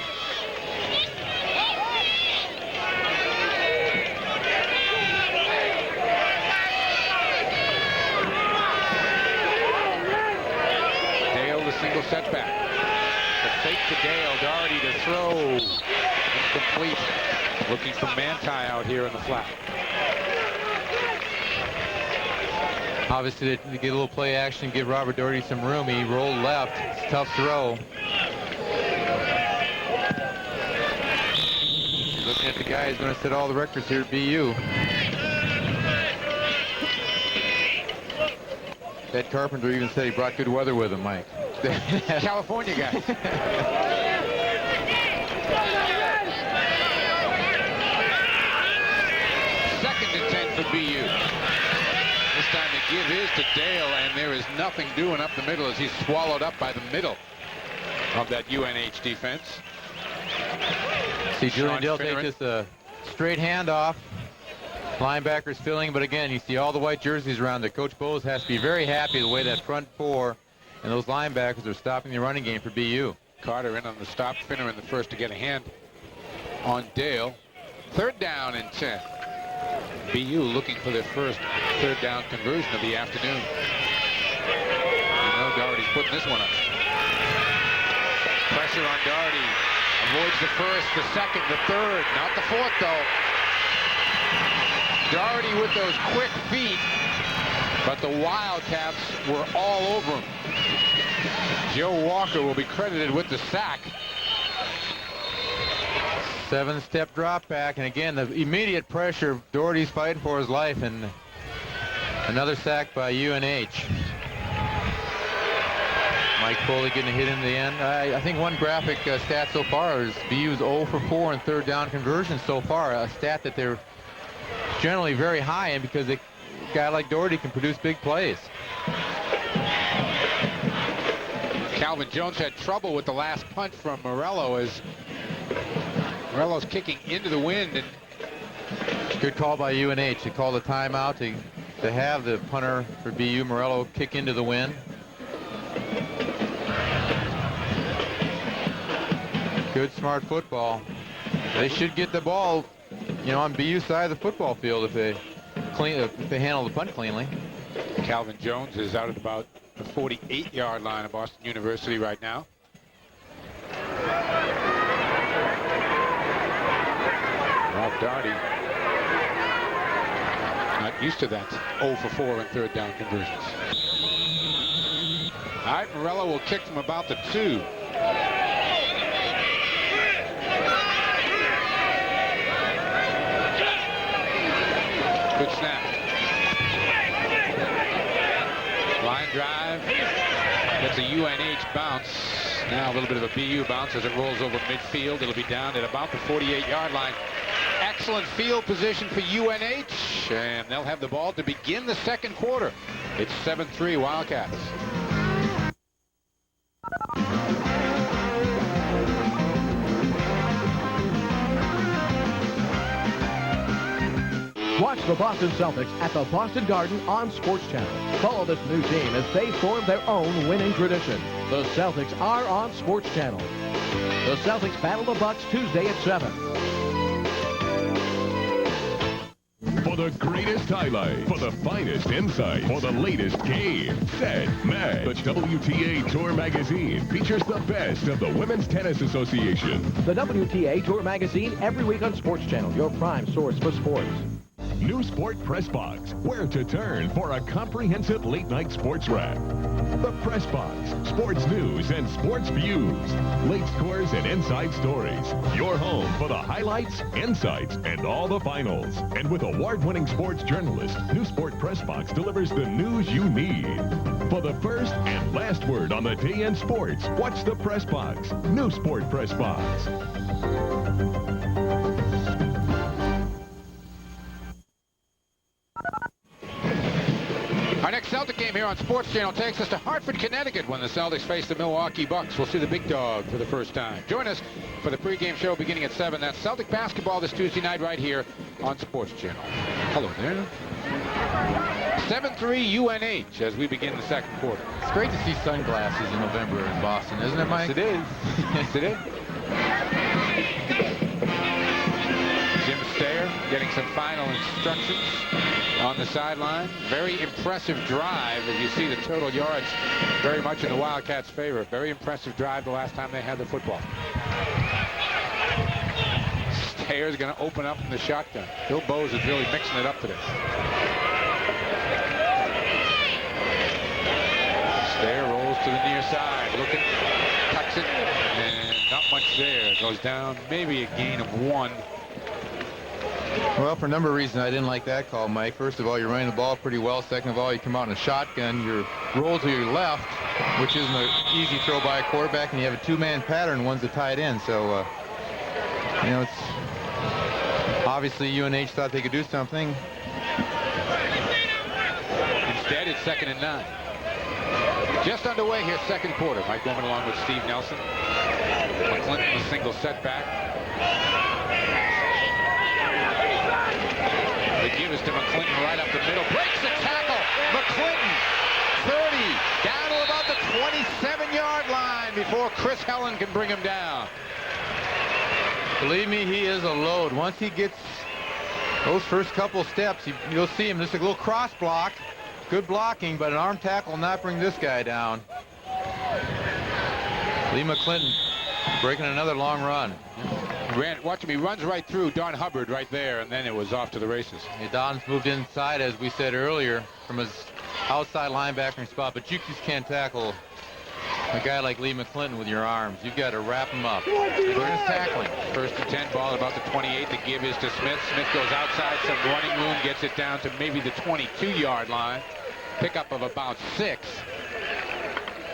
Dale, the single setback. The fake to Dale, Doherty to throw. Incomplete. Looking for Manti out here in the flat. Obviously, to get a little play action, give Robert Doherty some room. He rolled left. It's a tough throw. You're looking at the guy who's going to set all the records here at BU. Ed Carpenter even said he brought good weather with him, Mike. California guy. Second and 10 for BU. This time the give is to Dale, and there is nothing doing up the middle as he's swallowed up by the middle of that UNH defense. See Julian Dale take just a straight handoff. Linebackers filling, but again, you see all the white jerseys around there. Coach Bowles has to be very happy the way that front four and those linebackers are stopping the running game for BU. Carter in on the stop, Finner in the first to get a hand on Dale. Third down and 10. BU looking for their first third down conversion of the afternoon. You know Doherty's putting this one up. pressure on Doherty. Avoids the first, the second, the third. Not the fourth, though. Doherty with those quick feet. But the Wildcats were all over him. Joe Walker will be credited with the sack. 7-step drop back, and again, the immediate pressure. Doherty's fighting for his life, and another sack by UNH. Mike Foley getting a hit in the end. I think one graphic stat so far is BU's 0 for 4 in third down conversions so far, a stat that they're generally very high in because a guy like Doherty can produce big plays. Calvin Jones had trouble with the last punch from Morello as Morello's kicking into the wind. And good call by UNH to call the timeout to have the punter for BU, Morello, kick into the wind. Good, smart football. They should get the ball, you know, on BU side of the football field if they handle the punt cleanly. Calvin Jones is out at about the 48-yard line of Boston University right now. Rob Doherty not used to that 0 for 4 in third down conversions. All right, Morello will kick from about the 2. Good snap. Line drive. Gets a UNH bounce. Now a little bit of a BU bounce as it rolls over midfield. It'll be down at about the 48-yard line. Excellent field position for UNH. And they'll have the ball to begin the second quarter. It's 7-3 Wildcats. Watch the Boston Celtics at the Boston Garden on Sports Channel. Follow this new team as they form their own winning tradition. The Celtics are on Sports Channel. The Celtics battle the Bucks Tuesday at 7. For the greatest highlights, for the finest insights, for the latest game, set, match. The WTA Tour Magazine features the best of the Women's Tennis Association. The WTA Tour Magazine every week on Sports Channel, your prime source for sports. New Sport Press Box, where to turn for a comprehensive late-night sports wrap. The Press Box, sports news and sports views, late scores and inside stories. Your home for the highlights, insights, and all the finals. And with award-winning sports journalist, New Sport Press Box delivers the news you need. For the first and last word on the day in sports, watch the Press Box, New Sport Press Box. Our next Celtic game here on Sports Channel takes us to Hartford, Connecticut when the Celtics face the Milwaukee Bucks. We'll see the big dog for the first time. Join us for the pregame show beginning at 7. That's Celtic basketball this Tuesday night right here on Sports Channel. Hello there. 7-3 UNH as we begin the second quarter. It's great to see sunglasses in November in Boston, isn't it, Mike? Yes, it is. Yes, it is. Jim Stayer getting some final instructions on the sideline. Very impressive drive as you see the total yards very much in the Wildcats' favor. Very impressive drive the last time they had the football. Stayer's going to open up from the shotgun. Bill Bowes is really mixing it up today. Stayer rolls to the near side, looking, tucks it, and not much there. Goes down, maybe a gain of 1. Well, for a number of reasons, I didn't like that call, Mike. First of all, you're running the ball pretty well. Second of all, you come out in a shotgun. You roll to your left, which isn't an easy throw by a quarterback, and you have a two-man pattern. One's a tight end. So, you know, it's obviously UNH thought they could do something. Instead, it's 2nd and 9. Just underway here, second quarter. Mike Bowman along with Steve Nelson. McClinton, a single setback. The give is to McClinton right up the middle. Breaks the tackle. McClinton, 30, down to about the 27-yard line before Chris Helen can bring him down. Believe me, he is a load. Once he gets those first couple steps, you'll see him. Just a little cross block. Good blocking, but an arm tackle will not bring this guy down. Lee McClinton Breaking another long run. Watch him, he runs right through Don Hubbard right there, and then it was off to the races. Yeah, Don's moved inside, as we said earlier, from his outside linebacker spot, but you just can't tackle a guy like Lee McClinton with your arms. You've got to wrap him up. It's tackling. 1st and 10 ball about the 28. The give is to Smith. Smith goes outside, some running room, gets it down to maybe the 22-yard line. Pickup of about 6.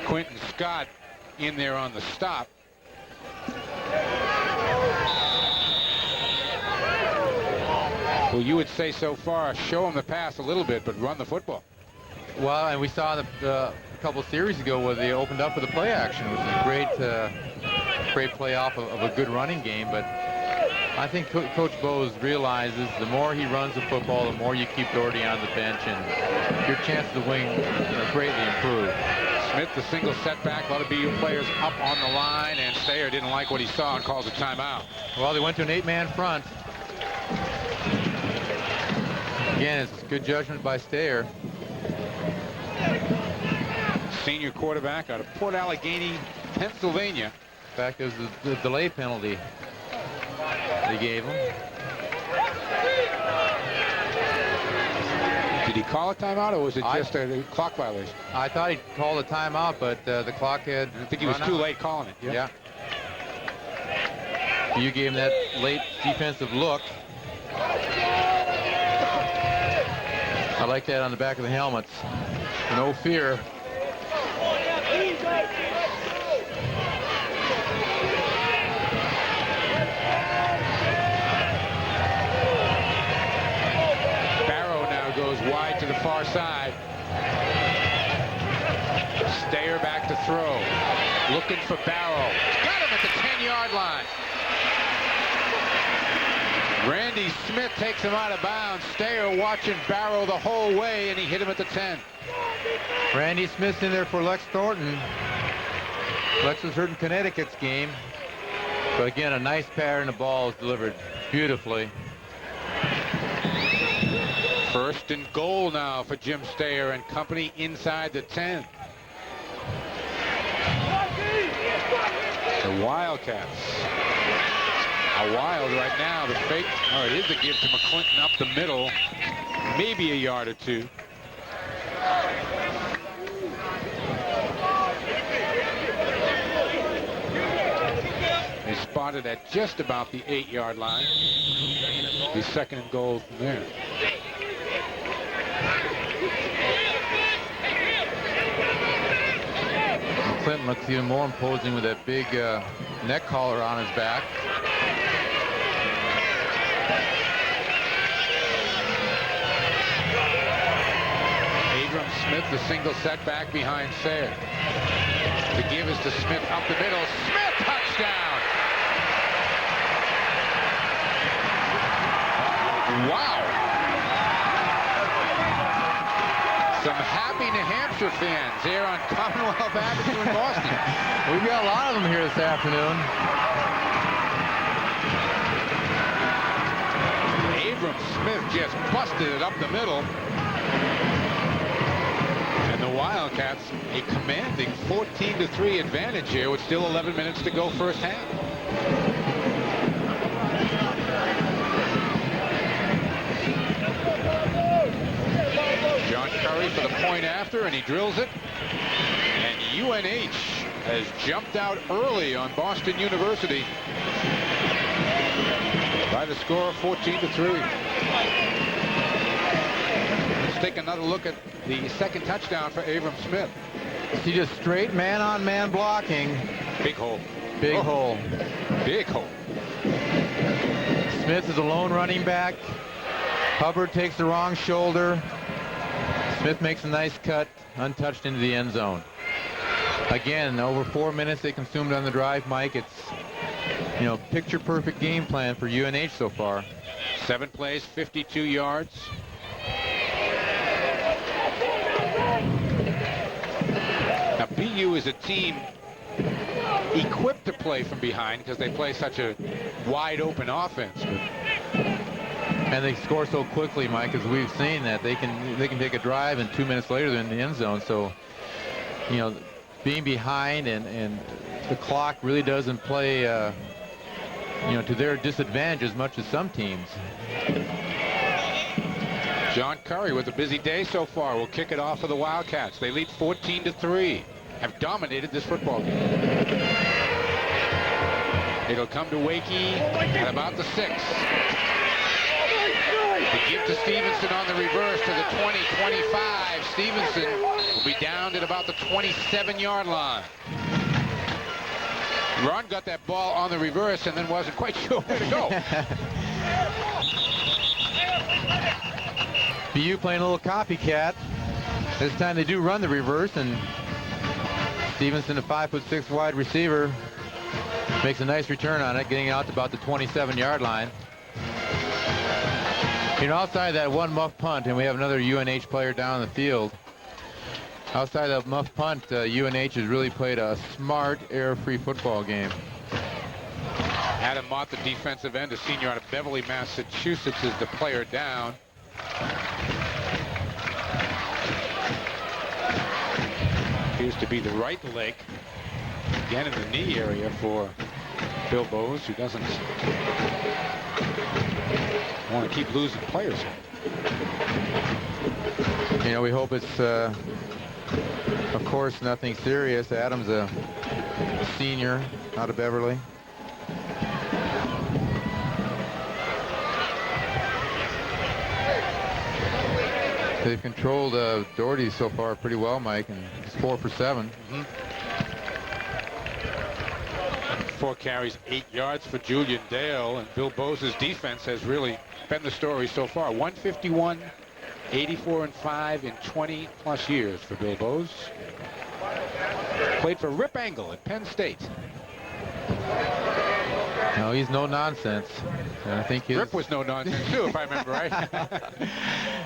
Quentin Scott in there on the stop. Well, you would say so far, show him the pass a little bit, but run the football. Well, and we saw a couple series ago where they opened up with the play action, which is a great play off of a good running game. But I think Coach Bowes realizes the more he runs the football, the more you keep Doherty on the bench, and your chances to win greatly improve. Smith, the single setback, a lot of BU players up on the line, and Stayer didn't like what he saw and calls a timeout. Well, they went to an 8-man front. Again, it's good judgment by Stayer. Senior quarterback out of Port Allegheny, Pennsylvania. In fact, it was the delay penalty they gave him. Did he call a timeout, or was it just a clock violation? I thought he called a timeout, but the clock had... I think he was too late calling it. Yeah. You gave him that late defensive look. I like that on the back of the helmets. No fear. Barrow now goes wide to the far side. Stayer back to throw. Looking for Barrow. Got him at the 10-yard line. Randy Smith takes him out of bounds. Stayer watching Barrow the whole way, and he hit him at the 10. Randy Smith's in there for Lex Thornton. Lex was hurt in Connecticut's game. But again, a nice pattern. The ball is delivered beautifully. 1st and goal now for Jim Stayer and company inside the 10. The Wildcats are wild right now. The fake, it is a give to McClinton up the middle, maybe a yard or two. They spotted at just about the 8-yard line. The 2nd and goal from there. McClinton looks even more imposing with that big neck collar on his back. Abram Smith, the single setback behind Sayre. The give is to Smith up the middle. Smith, touchdown! Wow! Some happy New Hampshire fans here on Commonwealth Avenue in Boston. We've got a lot of them here this afternoon. Abram Smith just busted it up the middle. And the Wildcats a commanding 14-3 advantage here with still 11 minutes to go first half. John Curry for the point after, and he drills it. And UNH has jumped out early on Boston University by the score of 14-3. Let's take another look at the 2nd touchdown for Abram Smith. See just straight man-on-man blocking. Big hole. Big hole. Big hole. Smith is a lone running back. Hubbard takes the wrong shoulder. Smith makes a nice cut, untouched into the end zone. Again, over 4 minutes they consumed on the drive, Mike. It's, picture perfect game plan for UNH so far. 7 plays, 52 yards. Now, BU is a team equipped to play from behind because they play such a wide open offense. And they score so quickly, Mike, as we've seen that they can take a drive and 2 minutes later they're in the end zone. So, being behind and the clock really doesn't play, to their disadvantage as much as some teams. John Curry with a busy day so far will kick it off for the Wildcats. They lead 14-3. Have dominated this football game. It'll come to Wakey at about the 6. The give to Stevenson on the reverse to the 20-25. Stevenson will be down at about the 27-yard line. Ron got that ball on the reverse and then wasn't quite sure where to go. BU playing a little copycat. This time they do run the reverse, and Stevenson, a 5'6" wide receiver, makes a nice return on it, getting out to about the 27-yard line. Outside that one muff punt, and we have another UNH player down the field. Outside that muff punt, UNH has really played a smart, error-free football game. Adam Mott, the defensive end, a senior out of Beverly, Massachusetts, is the player down. Appears to be the right leg. Again in the knee area for Bill Bowes, who doesn't want to keep losing players. We hope it's, of course, nothing serious. Adam's a senior out of Beverly. They've controlled Doherty so far pretty well, Mike, and he's 4 for 7. 4 carries, 8 yards for Julian Dale, and Bill Bowes' defense has really been the story so far. 151, 84-5 in 20-plus years for Bill Bowes. Played for Rip Engel at Penn State. No, he's no nonsense. And I think Rip was no nonsense too, if I remember right.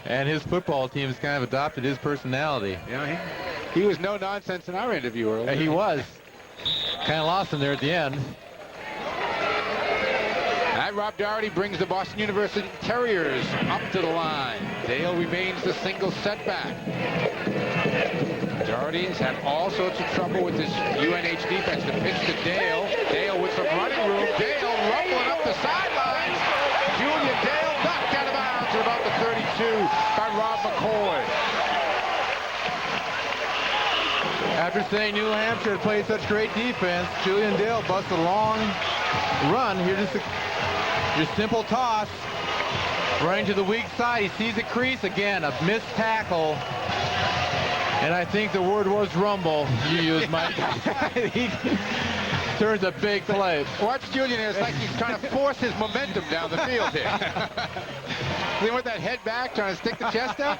And his football team has kind of adopted his personality. Yeah, he was no nonsense in our interview earlier. He was. Kind of lost him there at the end. That Rob Doherty brings the Boston University Terriers up to the line. Dale remains the single setback. Doherty has had all sorts of trouble with this UNH defense. The pitch to Dale. Dale with some running room. Dale rumbling up the sidelines. Julian Dale knocked out of bounds at about the 32 by Rob McCoy. After saying New Hampshire had played such great defense, Julian Dale busts a long run. Here's just a simple toss. Running to the weak side. He sees a crease again. A missed tackle. And I think the word was rumble. You used, Mike. He turns a big play. Watch Julian here. It's like he's trying to force his momentum down the field here. Then with that head back, trying to stick the chest out.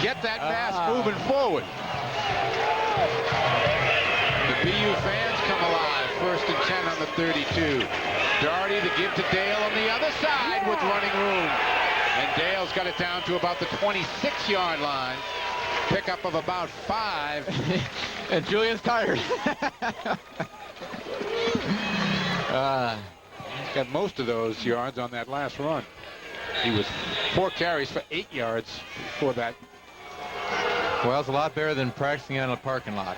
Get that mass moving forward. The BU fans come alive. 1st and 10 on the 32. Doherty to give to Dale on the other side with running room. And Dale's got it down to about the 26-yard line. Pickup of about 5. And Julian's tired. Got most of those yards on that last run. He was 4 carries for 8 yards for that. Well, it's a lot better than practicing on a parking lot.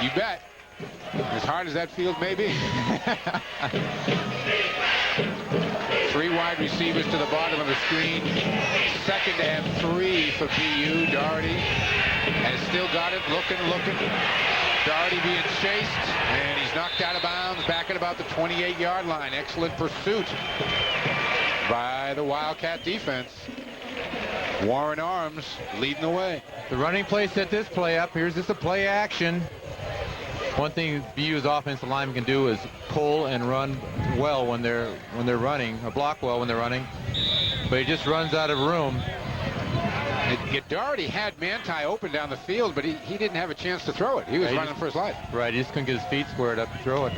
You bet. As hard as that field may be. 3 wide receivers to the bottom of the screen. 2nd and 3 for BU. Doherty has still got it. Looking. Doherty being chased, and he's knocked out of bounds back at about the 28-yard line. Excellent pursuit by the Wildcat defense. Warren Arms leading the way. The running play set this play up. Here's just a play action. One thing BU's offensive lineman can do is pull and run well when they're running, or block well when they're running. But he just runs out of room. Doherty had Manti open down the field, but he didn't have a chance to throw it. He was running for his life. Right, he just couldn't get his feet squared up to throw it.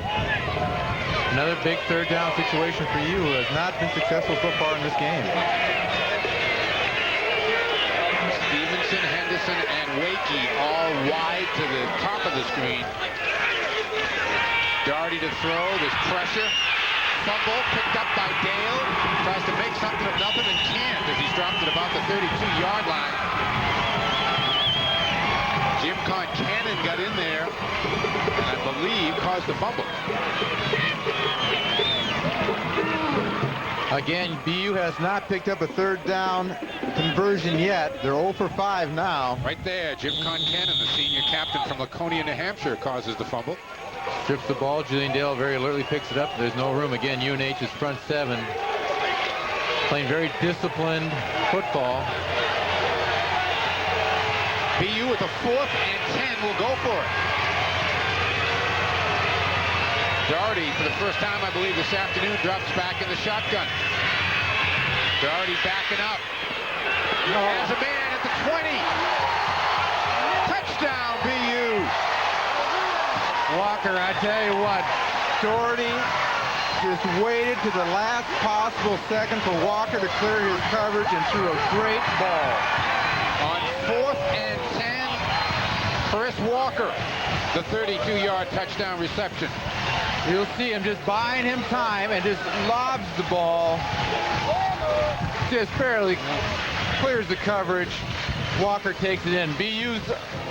Another big 3rd down situation for you, who has not been successful so far in this game. Stevenson, Henderson, and Wakey all wide to the top of the screen. Doherty to throw. There's pressure. Fumble picked up by Dale. Tries to make something of nothing and can't as he's dropped at about the 32-yard line. Jim Concannon got in there. And believe, caused the fumble. Again, BU has not picked up a third down conversion yet. They're 0 for 5 now. Right there, Jim Concannon, the senior captain from Laconia, New Hampshire, causes the fumble. Strips the ball. Julian Dale very alertly picks it up. There's no room. Again, UNH is front 7. Playing very disciplined football. BU with a 4th and 10 will go for it. Doherty, for the first time, I believe, this afternoon, drops back in the shotgun. Doherty backing up. Has a man at the 20. Touchdown, BU. Walker, I tell you what, Doherty just waited to the last possible second for Walker to clear his coverage and threw a great ball. On 4th and 10, Chris Walker, the 32-yard touchdown reception. You'll see him just buying him time and just lobs the ball. Just barely clears the coverage. Walker takes it in. BU's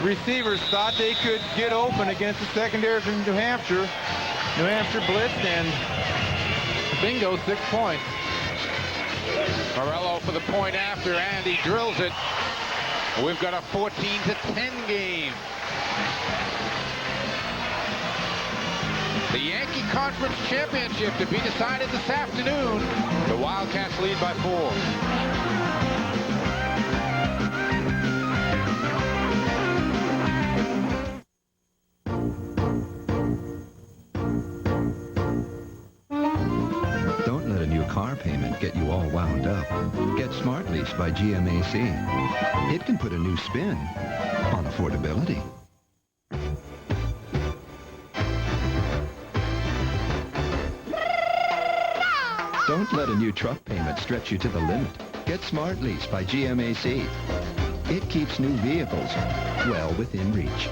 receivers thought they could get open against the secondary from New Hampshire. New Hampshire blitzed and bingo, 6 points. Morello for the point after, and he drills it. We've got a 14-10 game. The Yankee Conference Championship to be decided this afternoon. The Wildcats lead by 4. Don't let a new car payment get you all wound up. Get Smart Lease by GMAC. It can put a new spin on affordability. Don't let a new truck payment stretch you to the limit. Get Smart Lease by GMAC. It keeps new vehicles well within reach.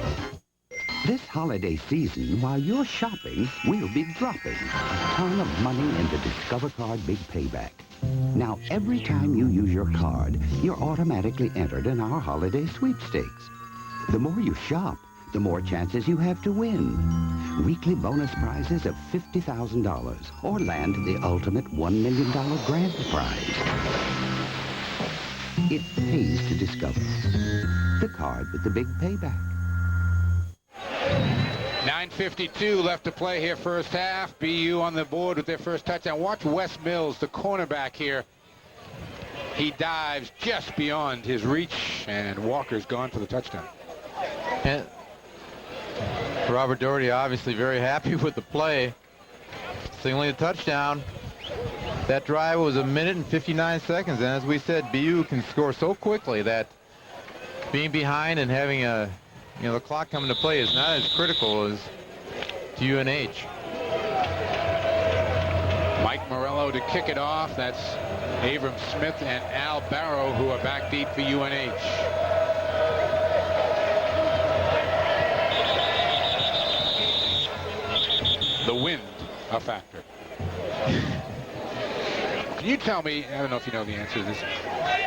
This holiday season, while you're shopping, we'll be dropping a ton of money in the Discover Card Big Payback. Now, every time you use your card, you're automatically entered in our holiday sweepstakes. The more you shop, the more chances you have to win. Weekly bonus prizes of $50,000 or land the ultimate $1 million grand prize. It pays to discover. The card with the big payback. 9:52 left to play here first half. BU on the board with their first touchdown. Watch Wes Mills, the cornerback here. He dives just beyond his reach, and Walker's gone for the touchdown. And Robert Doherty obviously very happy with the play. Signaling a touchdown. That drive was 1 minute and 59 seconds, and as we said, BU can score so quickly that being behind and having the clock coming to play is not as critical as to UNH. Mike Morello to kick it off. That's Abram Smith and Al Barrow who are back deep for UNH. The wind, a factor. Can you tell me, I don't know if you know the answer to this,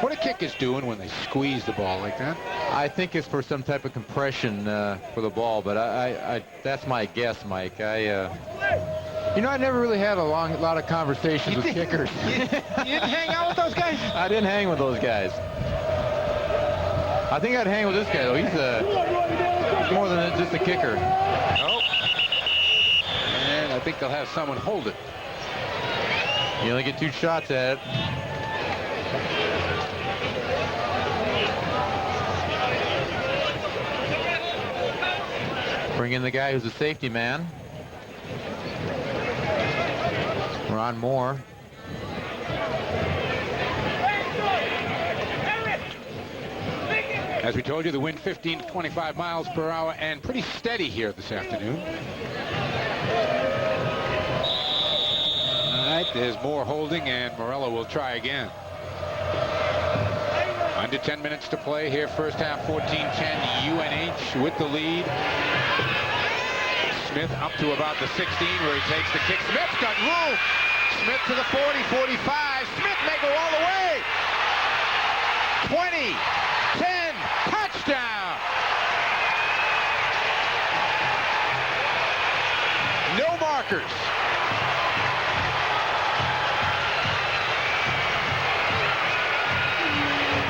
what a kick is doing when they squeeze the ball like that? I think it's for some type of compression for the ball, but I that's my guess, Mike. You know, I never really had a lot of conversations with kickers. You didn't hang out with those guys? I didn't hang with those guys. I think I'd hang with this guy, though. He's more than just a kicker. Oh. And I think they'll have someone hold it. You only get 2 shots at it. Bring in the guy who's a safety man. Ron Moore. As we told you, the wind 15 to 25 miles per hour and pretty steady here this afternoon. All right, there's more holding, and Morello will try again. Under 10 minutes to play here, first half, 14-10, UNH with the lead. Smith up to about the 16 where he takes the kick. Smith's got room. Smith to the 40, 45. Smith may go all the way. 20, 10, touchdown. markers.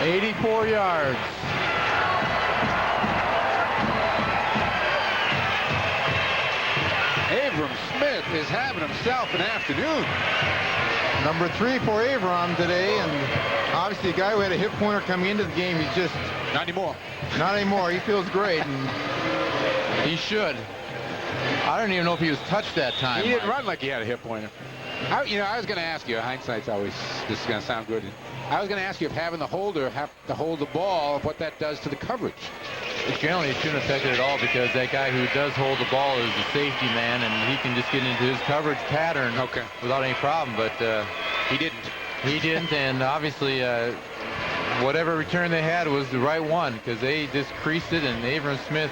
"84 yards. Abram Smith is having himself an afternoon. Number 3 for Avram today, and obviously a guy who had a hip pointer coming into the game, he's just... Not anymore. Not anymore. He feels great, and he should. I don't even know if he was touched that time. He didn't run like he had a hip pointer. I was going to ask you, hindsight's always, this is going to sound good. I was going to ask you if having the holder have to hold the ball, what that does to the coverage. Generally, it shouldn't affect it at all because that guy who does hold the ball is the safety man, and he can just get into his coverage pattern without any problem. But he didn't. He didn't, and obviously whatever return they had was the right one because they just creased it, and Abram Smith,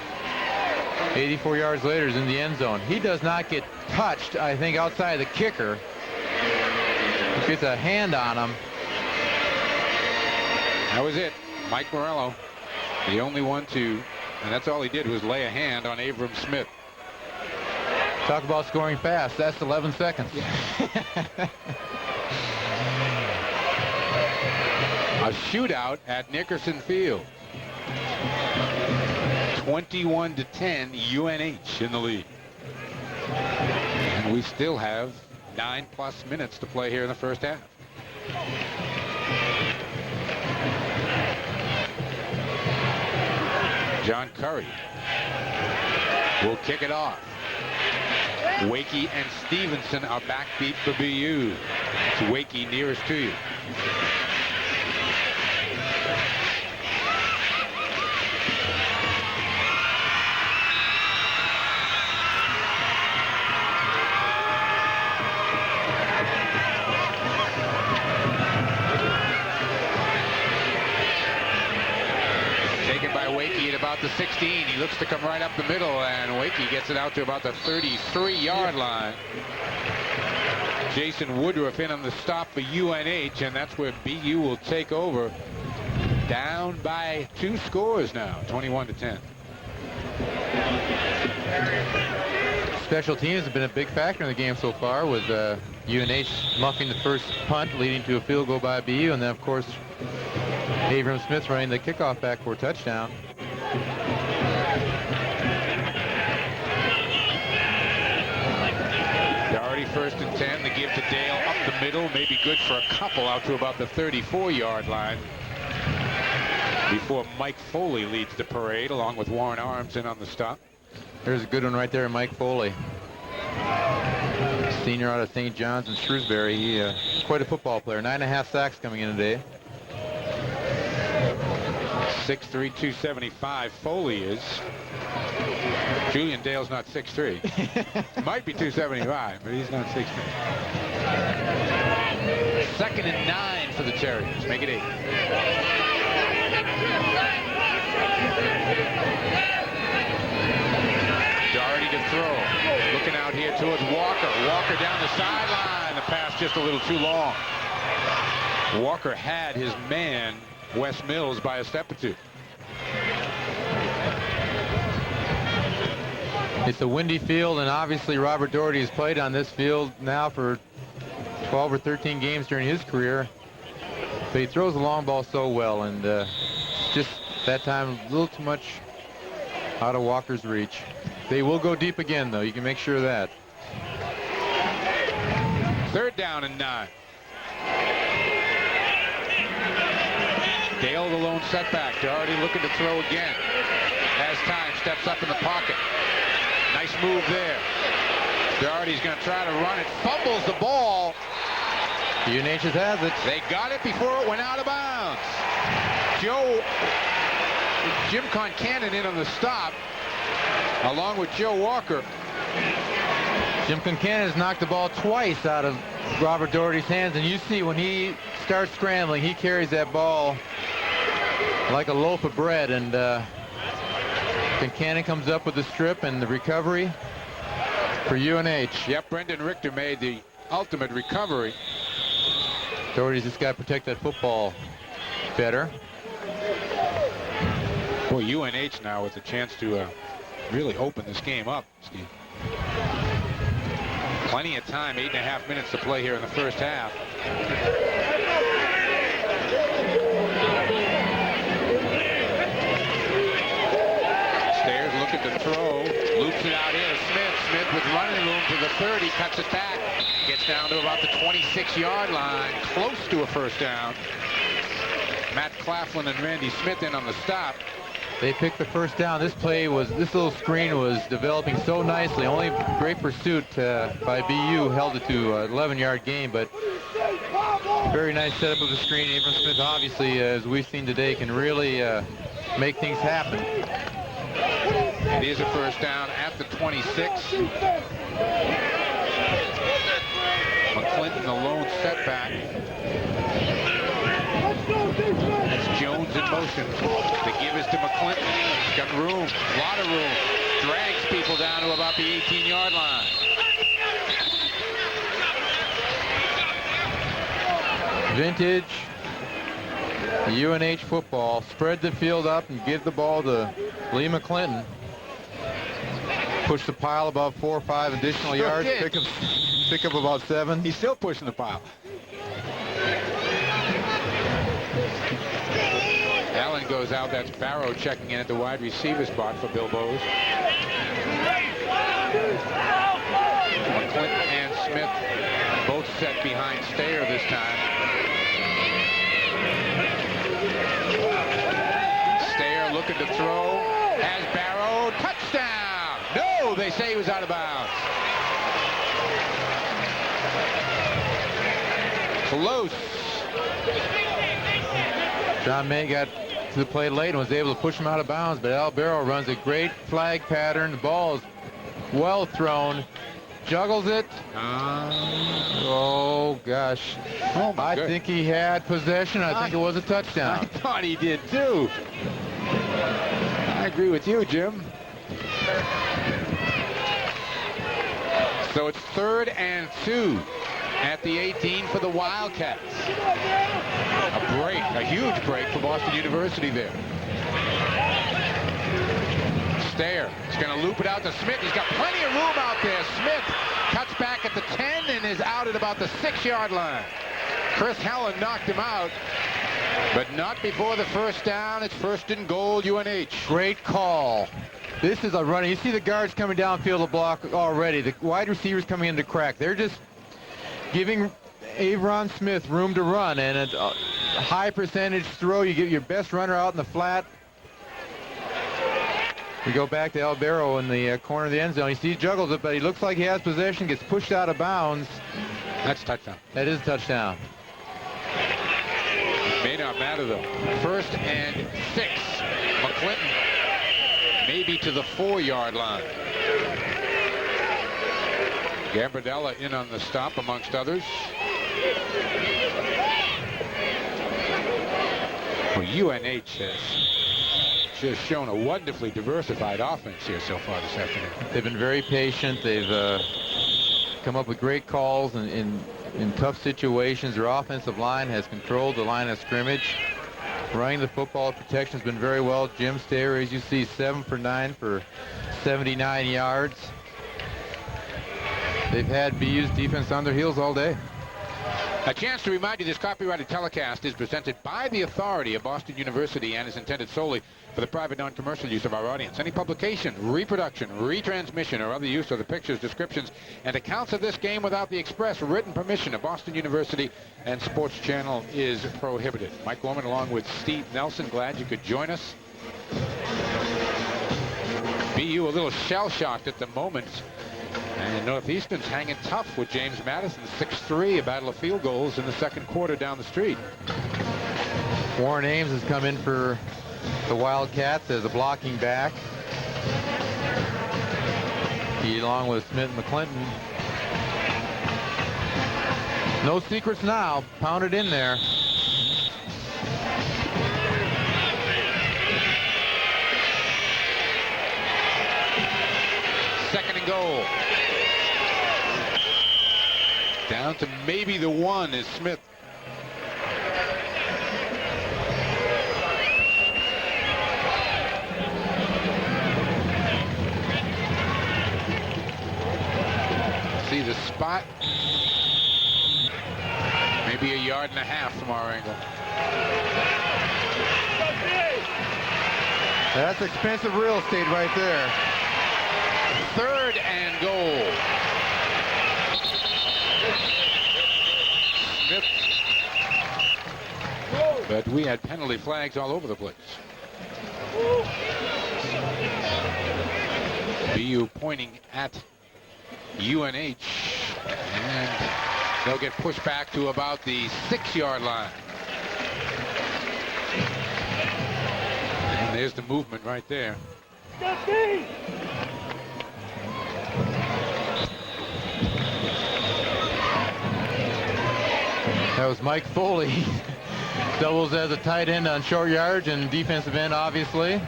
84 yards later, is in the end zone. He does not get touched, I think, outside the kicker. He gets a hand on him. That was it. Mike Morello, the only one to, and that's all he did was lay a hand on Abram Smith. Talk about scoring fast. That's 11 seconds. A shootout at Nickerson Field. 21-10, UNH in the lead. And we still have 9+ minutes to play here in the first half. John Curry will kick it off. Wakey and Stevenson are backbeat for BU. It's Wakey nearest to you. About the 16. He looks to come right up the middle, and Wakey gets it out to about the 33-yard line. Jason Woodruff in on the stop for UNH, and that's where BU will take over. Down by 2 scores now, 21-10. Special teams have been a big factor in the game so far, with UNH muffing the first punt, leading to a field goal by BU, and then, of course, Abram Smith running the kickoff back for a touchdown. Already 1st and 10. The give to Dale up the middle, maybe good for a couple out to about the 34-yard line before Mike Foley leads the parade along with Warren Arms in on the stop. There's a good one right there, Mike Foley. Senior out of St. John's in Shrewsbury. He's quite a football player. 9.5 sacks coming in today. 6'3", 275. Foley is. Julian Dale's not 6'3". Might be 275, but he's not 6'3". 2nd and 9 for the Terriers. Make it 8. Doherty to throw. Looking out here towards Walker. Walker down the sideline. The pass just a little too long. Walker had his man, Wes Mills, by a step or two. It's a windy field, and obviously Robert Doherty has played on this field now for 12 or 13 games during his career. But he throws the long ball so well, and just that time a little too much out of Walker's reach. They will go deep again, though. You can make sure of that. 3rd down and 9. Dale the lone setback. Doherty looking to throw again. Has time, steps up in the pocket. Nice move there. Doherty's going to try to run it. Fumbles the ball. UNH has it. They got it before it went out of bounds. Jim Concannon in on the stop, along with Joe Walker. Jim Concannon has knocked the ball twice out of Robert Doherty's hands, and you see when he starts scrambling, he carries that ball like a loaf of bread, and Concannon comes up with the strip and the recovery for UNH. Yep, Brendan Richter made the ultimate recovery. Doherty's just got to protect that football better. Boy, UNH now with a chance to really open this game up, Steve. Plenty of time, 8.5 minutes to play here in the first half. Stairs looking to throw, loops it out here to Smith. Smith with running room to the 30, cuts it back, gets down to about the 26-yard line, close to a first down. Matt Claflin and Randy Smith in on the stop. They picked the first down. This little screen was developing so nicely. Only great pursuit by BU held it to an 11-yard gain, but very nice setup of the screen. Abram Smith, obviously, as we've seen today, can really make things happen. It is a first down at the 26. McClinton, the lone setback. That's Jones in motion. The give is to McClinton. He's got room, a lot of room. Drags people down to about the 18-yard line. Vintage UNH football. Spread the field up and give the ball to Lee McClinton. Push the pile about 4 or 5 additional yards. Pick up about 7. He's still pushing the pile. Allen goes out. That's Barrow checking in at the wide receiver spot for Bill Bowes. McClinton and Smith both set behind Stayer this time. Stayer looking to throw. Has Barrow. Touchdown! No, they say he was out of bounds. Close. John May got to the play late and was able to push him out of bounds, but Al Barrow runs a great flag pattern. The ball is well thrown. Juggles it. Oh, gosh. I think he had possession. I think it was a touchdown. I thought he did, too. I agree with you, Jim. So it's 3rd and 2 at the 18 for the Wildcats. A break, a huge break for Boston University there. Stayer is going to loop it out to Smith. He's got plenty of room out there. Smith cuts back at the 10 and is out at about the 6-yard line. Chris Helen knocked him out, but not before the first down. It's 1st and goal, UNH. Great call. This is a running. You see the guards coming downfield to block already. The wide receivers coming in to crack. They're just giving Avron Smith room to run, and a high percentage throw. You get your best runner out in the flat. We go back to Al Barrow in the corner of the end zone. You see he juggles it, but he looks like he has possession, gets pushed out of bounds. That's a touchdown. That is a touchdown. It may not matter, though. 1st and 6. McClinton maybe to the 4-yard line. Gambardella in on the stop, amongst others. Well, UNH has just shown a wonderfully diversified offense here so far this afternoon. They've been very patient. They've come up with great calls in tough situations. Their offensive line has controlled the line of scrimmage. Running the football protection has been very well. Jim Stayer, as you see, 7 for 9 for 79 yards. They've had BU's defense on their heels all day. A chance to remind you this copyrighted telecast is presented by the authority of Boston University and is intended solely for the private non-commercial use of our audience. Any publication, reproduction, retransmission, or other use of the pictures, descriptions, and accounts of this game without the express written permission of Boston University and Sports Channel is prohibited. Mike Gorman along with Steve Nelson, glad you could join us. BU a little shell-shocked at the moment. And Northeastern's hanging tough with James Madison, 6-3, a battle of field goals in the second quarter down the street. Warren Ames has come in for the Wildcats as a blocking back. He, along with Smith and McClinton. No secrets now. Pounded in there. Second and goal. Down to maybe the 1 is Smith. see the spot. Maybe a yard and a half from our angle. That's expensive real estate right there. 3rd and goal. Smith. But we had penalty flags all over the place. BU pointing at UNH, and they'll get pushed back to about the 6-yard line. And there's the movement right there. That was Mike Foley. Doubles as a tight end on short yards and defensive end, obviously.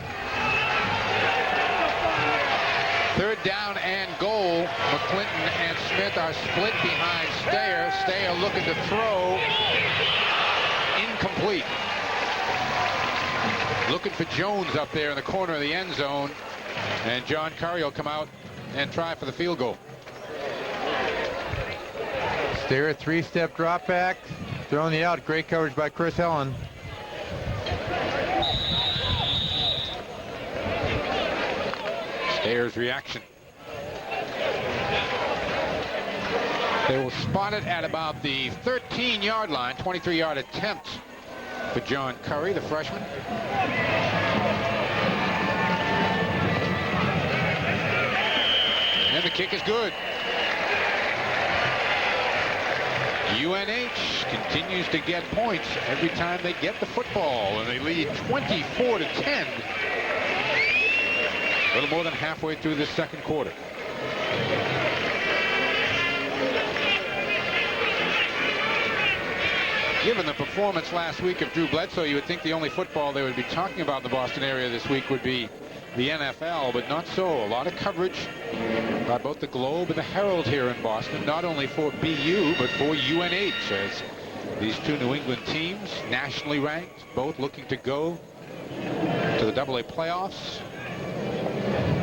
3rd down and goal. McClinton and Smith are split behind Stayer. Stayer looking to throw. Incomplete. Looking for Jones up there in the corner of the end zone. And John Curry will come out and try for the field goal. Stayer, 3-step drop back. Throwing the out. Great coverage by Chris Helen. Stayer's reaction. They will spot it at about the 13-yard line. 23-yard attempt for John Curry, the freshman. And the kick is good. UNH continues to get points every time they get the football, and they lead 24-10. A little more than halfway through this second quarter. Given the performance last week of Drew Bledsoe, you would think the only football they would be talking about in the Boston area this week would be the NFL, but not so. A lot of coverage by both the Globe and the Herald here in Boston, not only for BU, but for UNH, as these two New England teams, nationally ranked, both looking to go to the AA playoffs.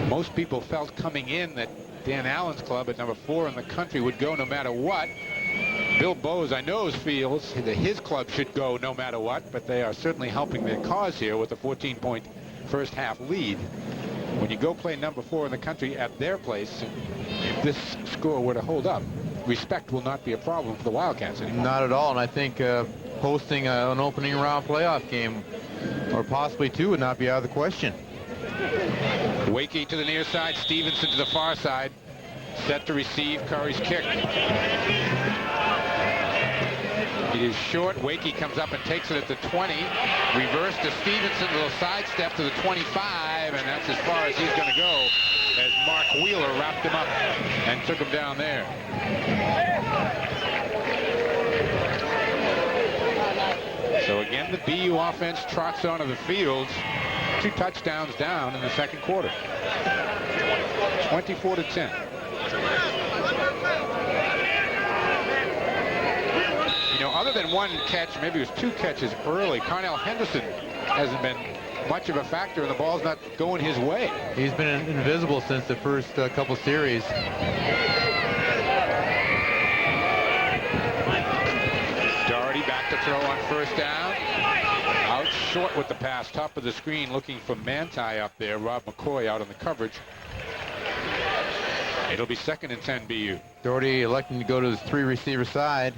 Most people felt coming in that Dan Allen's club at number 4 in the country would go no matter what. Bill Bowes, I know, feels that his club should go no matter what, but they are certainly helping their cause here with a 14-point first half lead. When you go play number 4 in the country at their place, if this score were to hold up, respect will not be a problem for the Wildcats anymore. Not at all, and I think hosting an opening round playoff game, or possibly 2, would not be out of the question. Wakey to the near side, Stevenson to the far side, set to receive Curry's kick. It is short. Wakey comes up and takes it at the 20. Reverse to Stevenson, a little sidestep to the 25, and that's as far as he's going to go as Mark Wheeler wrapped him up and took him down there. So again, the BU offense trots onto the field. 2 touchdowns down in the second quarter. 24-10. You know, other than one catch, maybe it was 2 catches early, Carnell Henderson hasn't been much of a factor, and the ball's not going his way. He's been invisible since the first couple series. Doherty back to throw on first down. Out short with the pass, top of the screen, looking for Manti up there. Rob McCoy out on the coverage. It'll be 2nd and 10 BU. Doherty electing to go to his 3-receiver side.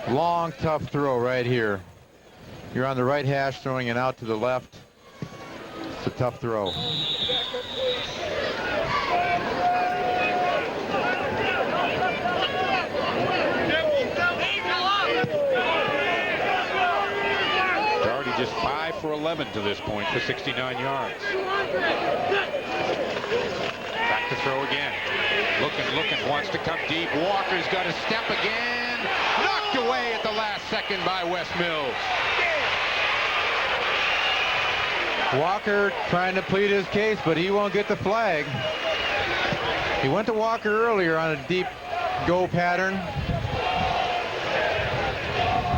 Long, tough throw right here. You're on the right hash, throwing it out to the left. It's a tough throw. Doherty just 5 for 11 to this point for 69 yards. Back to throw again. Looking, wants to come deep. Walker's got a step again. Knocked away at the last second by Wes Mills. Walker trying to plead his case, but he won't get the flag. He went to Walker earlier on a deep go pattern.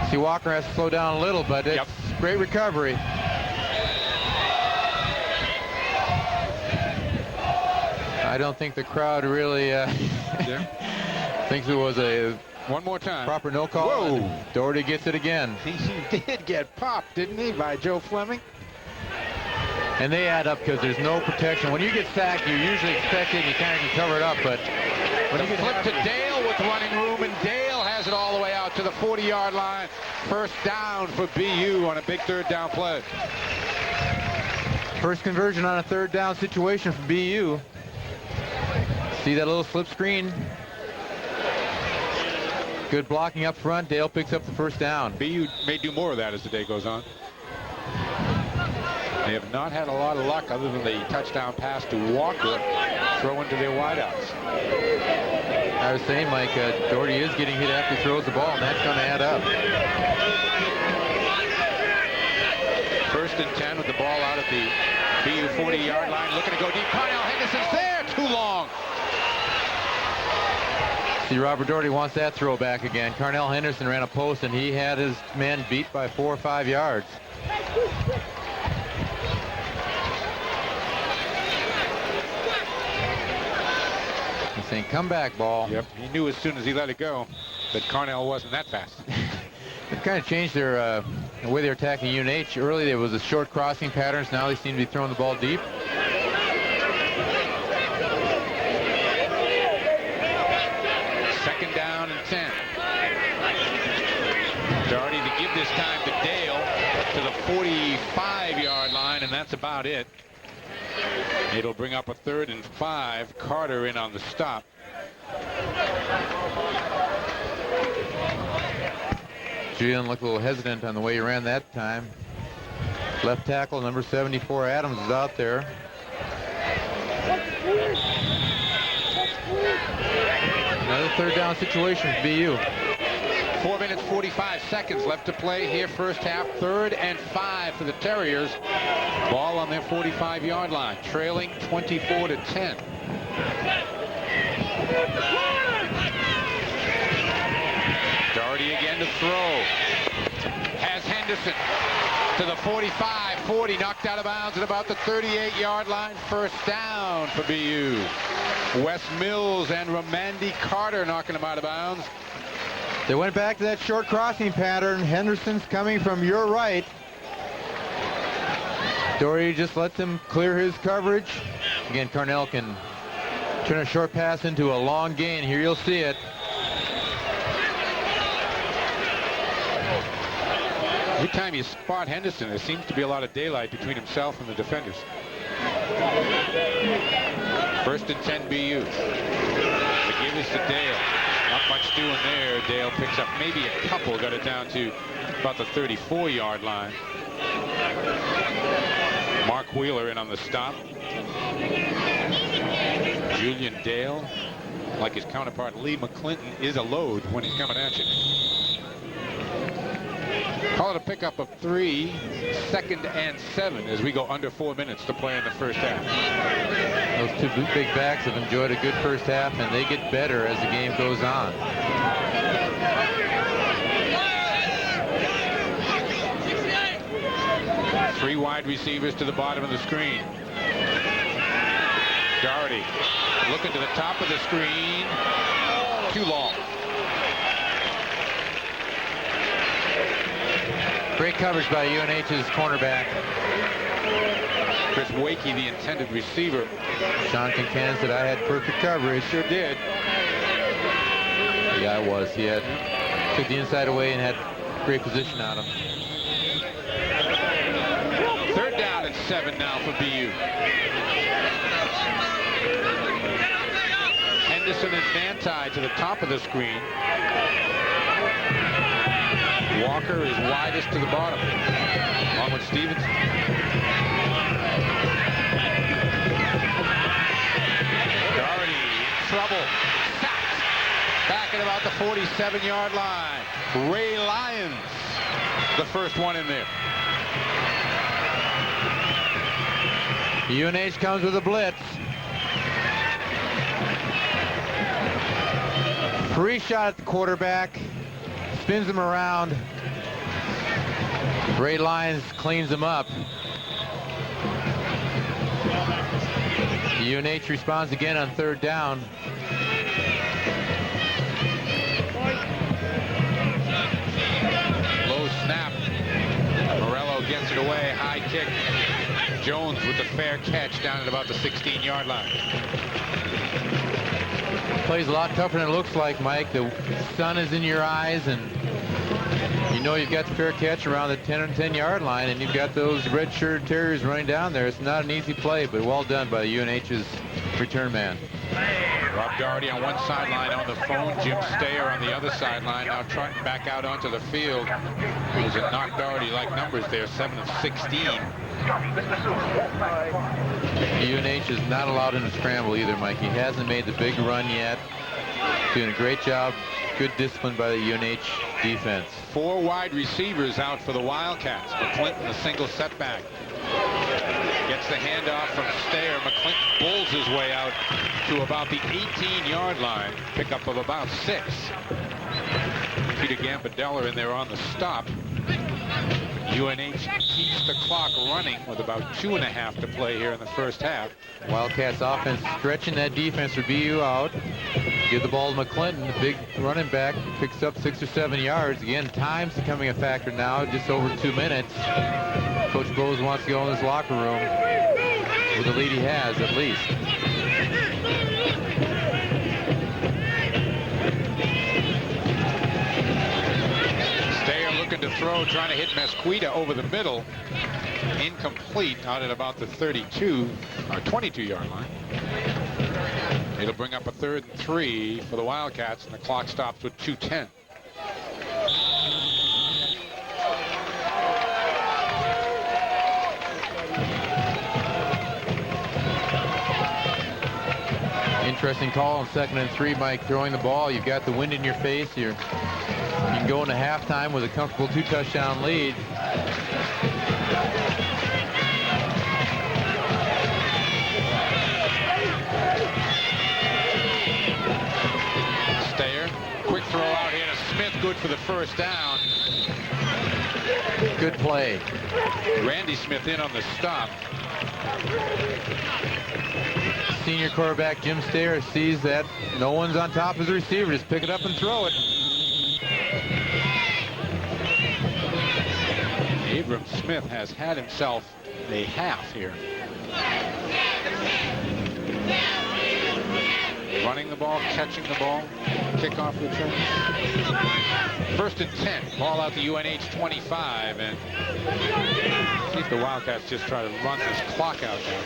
See, Walker has to slow down a little, but it's great recovery. I don't think the crowd really Thinks it was a one more time. Proper no call. Whoa. Doherty gets it again. He did get popped, didn't he, by Joe Fleming? And they add up because there's no protection. When you get sacked, you usually expect it and you kind of can cover it up, but when you get flip to Dale with running room, and Dale has it all the way out to the 40-yard line. First down for BU on a big third down play. First conversion on a third down situation for BU. See that little slip screen? Good blocking up front. Dale picks up the first down. BU may do more of that as the day goes on. They have not had a lot of luck other than the touchdown pass to Walker, throwing to their wideouts. I was saying, Mike, Doherty is getting hit after he throws the ball, and that's going to add up. First and 10 with the ball out at the BU 40-yard line, looking to go deep. Carnell Henderson's there, too long. See, Robert Doherty wants that throw back again. Carnell Henderson ran a post, and he had his man beat by 4 or 5 yards. He's saying, come back, ball. Yep, he knew as soon as he let it go that Carnell wasn't that fast. They've kind of changed their the way they're attacking UNH. Early there was a short crossing patterns. Now they seem to be throwing the ball deep. Second down and 10. Doherty to give this time to Dale to the 45-yard line, and that's about it. It'll bring up a 3rd and 5. Carter in on the stop. Julian looked a little hesitant on the way he ran that time. Left tackle number 74 Adams is out there. Another third down situation for BU. 4 minutes 45 seconds left to play here first half. 3rd and 5 for the Terriers. Ball on their 45-yard line, trailing 24-10. Doherty again to throw. Has Henderson to the 45, 40, knocked out of bounds at about the 38-yard line. First down for BU. Wes Mills and Ramandi Carter knocking him out of bounds. They went back to that short crossing pattern. Henderson's coming from your right. Doherty just lets him clear his coverage. Again, Carnell can turn a short pass into a long gain. Here you'll see it. Every time you spot Henderson, there seems to be a lot of daylight between himself and the defenders. First and 10 BU. The give is to Dale. Not much doing there. Dale picks up maybe a couple, got it down to about the 34-yard line. Mark Wheeler in on the stop. Julian Dale, like his counterpart Lee McClinton, is a load when he's coming at you. Call it a pickup of 3, 2nd and 7 as we go under 4 minutes to play in the first half. Those two big backs have enjoyed a good first half, and they get better as the game goes on. Three wide receivers to the bottom of the screen. Doherty looking to the top of the screen. Too long. Great coverage by UNH's cornerback. Chris Wakey, the intended receiver. Sean Kincannon said I had perfect coverage. Sure did. Yeah, I was. He had took the inside away and had great position on him. 3rd down and 7 now for BU. Henderson and Manti to the top of the screen. Walker is widest to the bottom, along with Stevenson. Doherty, trouble, sacked, back at about the 47-yard line. Ray Lyons, the first one in there. UNH comes with a blitz. Free shot at the quarterback. Spins him around. Ray Lyons cleans him up. UNH responds again on 3rd down. Jones with the fair catch down at about the 16-yard line. Plays a lot tougher than it looks like, Mike. The sun is in your eyes, and you know you've got the fair catch around the 10 or 10-yard line, and you've got those red-shirted Terriers running down there. It's not an easy play, but well done by the UNH's return man. Rob Doherty on one sideline on the phone. Jim Stayer on the other sideline, now trotting back out onto the field. Those are not Doherty-like numbers there, 7 of 16. UNH is not allowed him to scramble either, Mike. He hasn't made the big run yet. Doing a great job. Good discipline by the UNH defense. 4 wide receivers out for the Wildcats. McClinton, a single setback. Gets the handoff from Stayer. McClinton bulls his way out to about the 18-yard line. Pickup of about 6. Peter Gambardella in there on the stop. UNH keeps the clock running with about 2.5 to play here in the first half. Wildcats offense stretching that defense for BU out. Give the ball to McClinton, the big running back, picks up 6 or 7 yards. Again, time's becoming a factor now, just over 2 minutes. Coach Bowes wants to go in his locker room with the lead he has, at least. Stayer looking to throw, trying to hit Mesquita over the middle. Incomplete out at about the 32 or 22-yard line. It'll bring up a 3rd and 3 for the Wildcats, and the clock stops with 2:10. Interesting call on 2nd and 3, Mike, throwing the ball. You've got the wind in your face. You can go into halftime with a comfortable 2-touchdown lead. Stayer, quick throw out here to Smith, good for the first down. Good play. Randy Smith in on the stop. Senior quarterback Jim Stayer sees that no one's on top of the receiver. Just pick it up and throw it. Abram Smith has had himself a half here. Running the ball, catching the ball, kickoff return. 1st and 10, ball out to UNH 25, and see if the Wildcats just try to run this clock out now.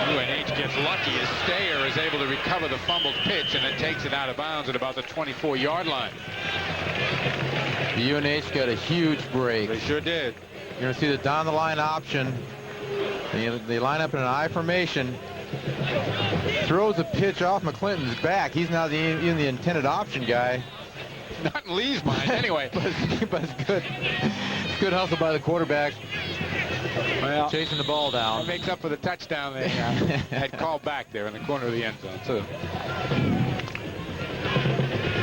UNH gets lucky as Stayer is able to recover the fumbled pitch, and it takes it out of bounds at about the 24-yard line. The UNH got a huge break. They sure did. You're going to see the down-the-line option. They line up in an I formation. Throws a pitch off McClinton's back. He's now in the intended option guy. Not in Lee's mind, anyway. but it's good. It's good hustle by the quarterback. Well, chasing the ball down. That makes up for the touchdown they had called back there in the corner of the end zone. So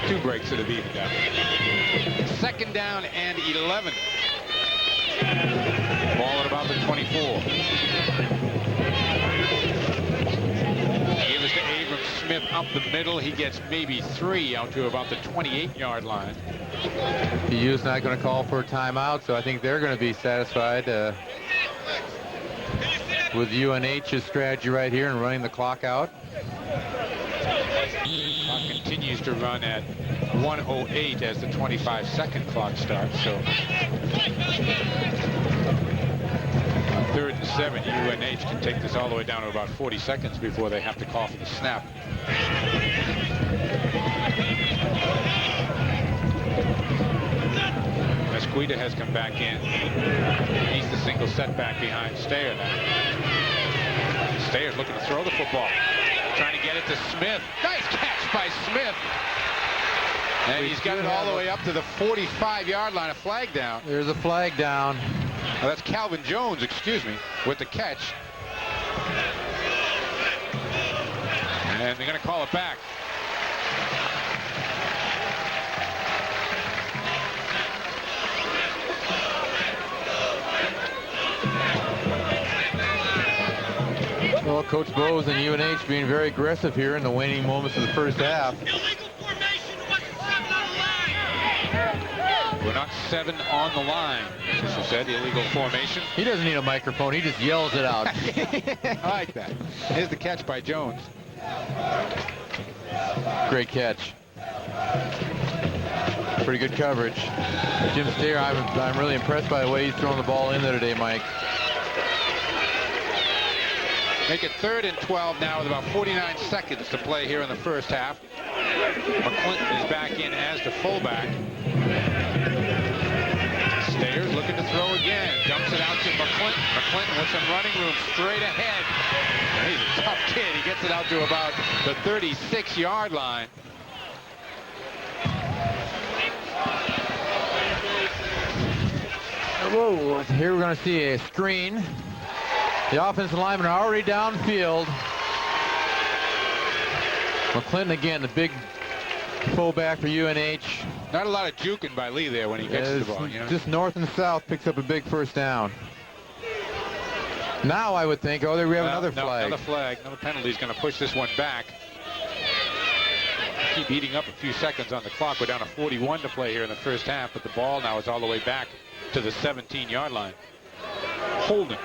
2 breaks that have evened out. 2nd down and 11. Ball at about the 24. Give us to Abram Smith up the middle. He gets maybe 3 out to about the 28-yard line. BU's not going to call for a timeout, so I think they're going to be satisfied with UNH's strategy right here and running the clock out. Clock continues to run at 1:08 as the 25-second clock starts. So 3rd and 7, UNH can take this all the way down to about 40 seconds before they have to call for the snap. Mesquita has come back in. He's the single setback behind Stayer now. Stayer's looking to throw the football. Trying to get it to Smith. Nice catch by Smith. And he's got it all the way up to the 45-yard line. A flag down. There's a flag down. Oh, that's Calvin Jones, excuse me, with the catch. And they're going to call it back. Well, Coach Bowes and UNH being very aggressive here in the waning moments of the first half. We're not 7 on the line. Fisher said illegal formation. He doesn't need a microphone. He just yells it out. I like that. Here's the catch by Jones. Great catch. Pretty good coverage. Jim Steyer, I'm really impressed by the way he's throwing the ball in there today, Mike. Make it 3rd and 12 now with about 49 seconds to play here in the first half. McClinton is back in as the fullback. Stayer's looking to throw again. Dumps it out to McClinton. McClinton with some running room straight ahead. He's a tough kid. He gets it out to about the 36-yard line. Whoa, here we're going to see a screen. The offensive linemen are already downfield. McClinton again, the big fullback for UNH. Not a lot of juking by Lee there when he catches the ball. You know? Just north and south, picks up a big first down. Now I would think, oh, there we have another flag. Another flag. Another penalty is going to push this one back. Keep eating up a few seconds on the clock. We're down to 41 to play here in the first half, but the ball now is all the way back to the 17-yard line. Holding.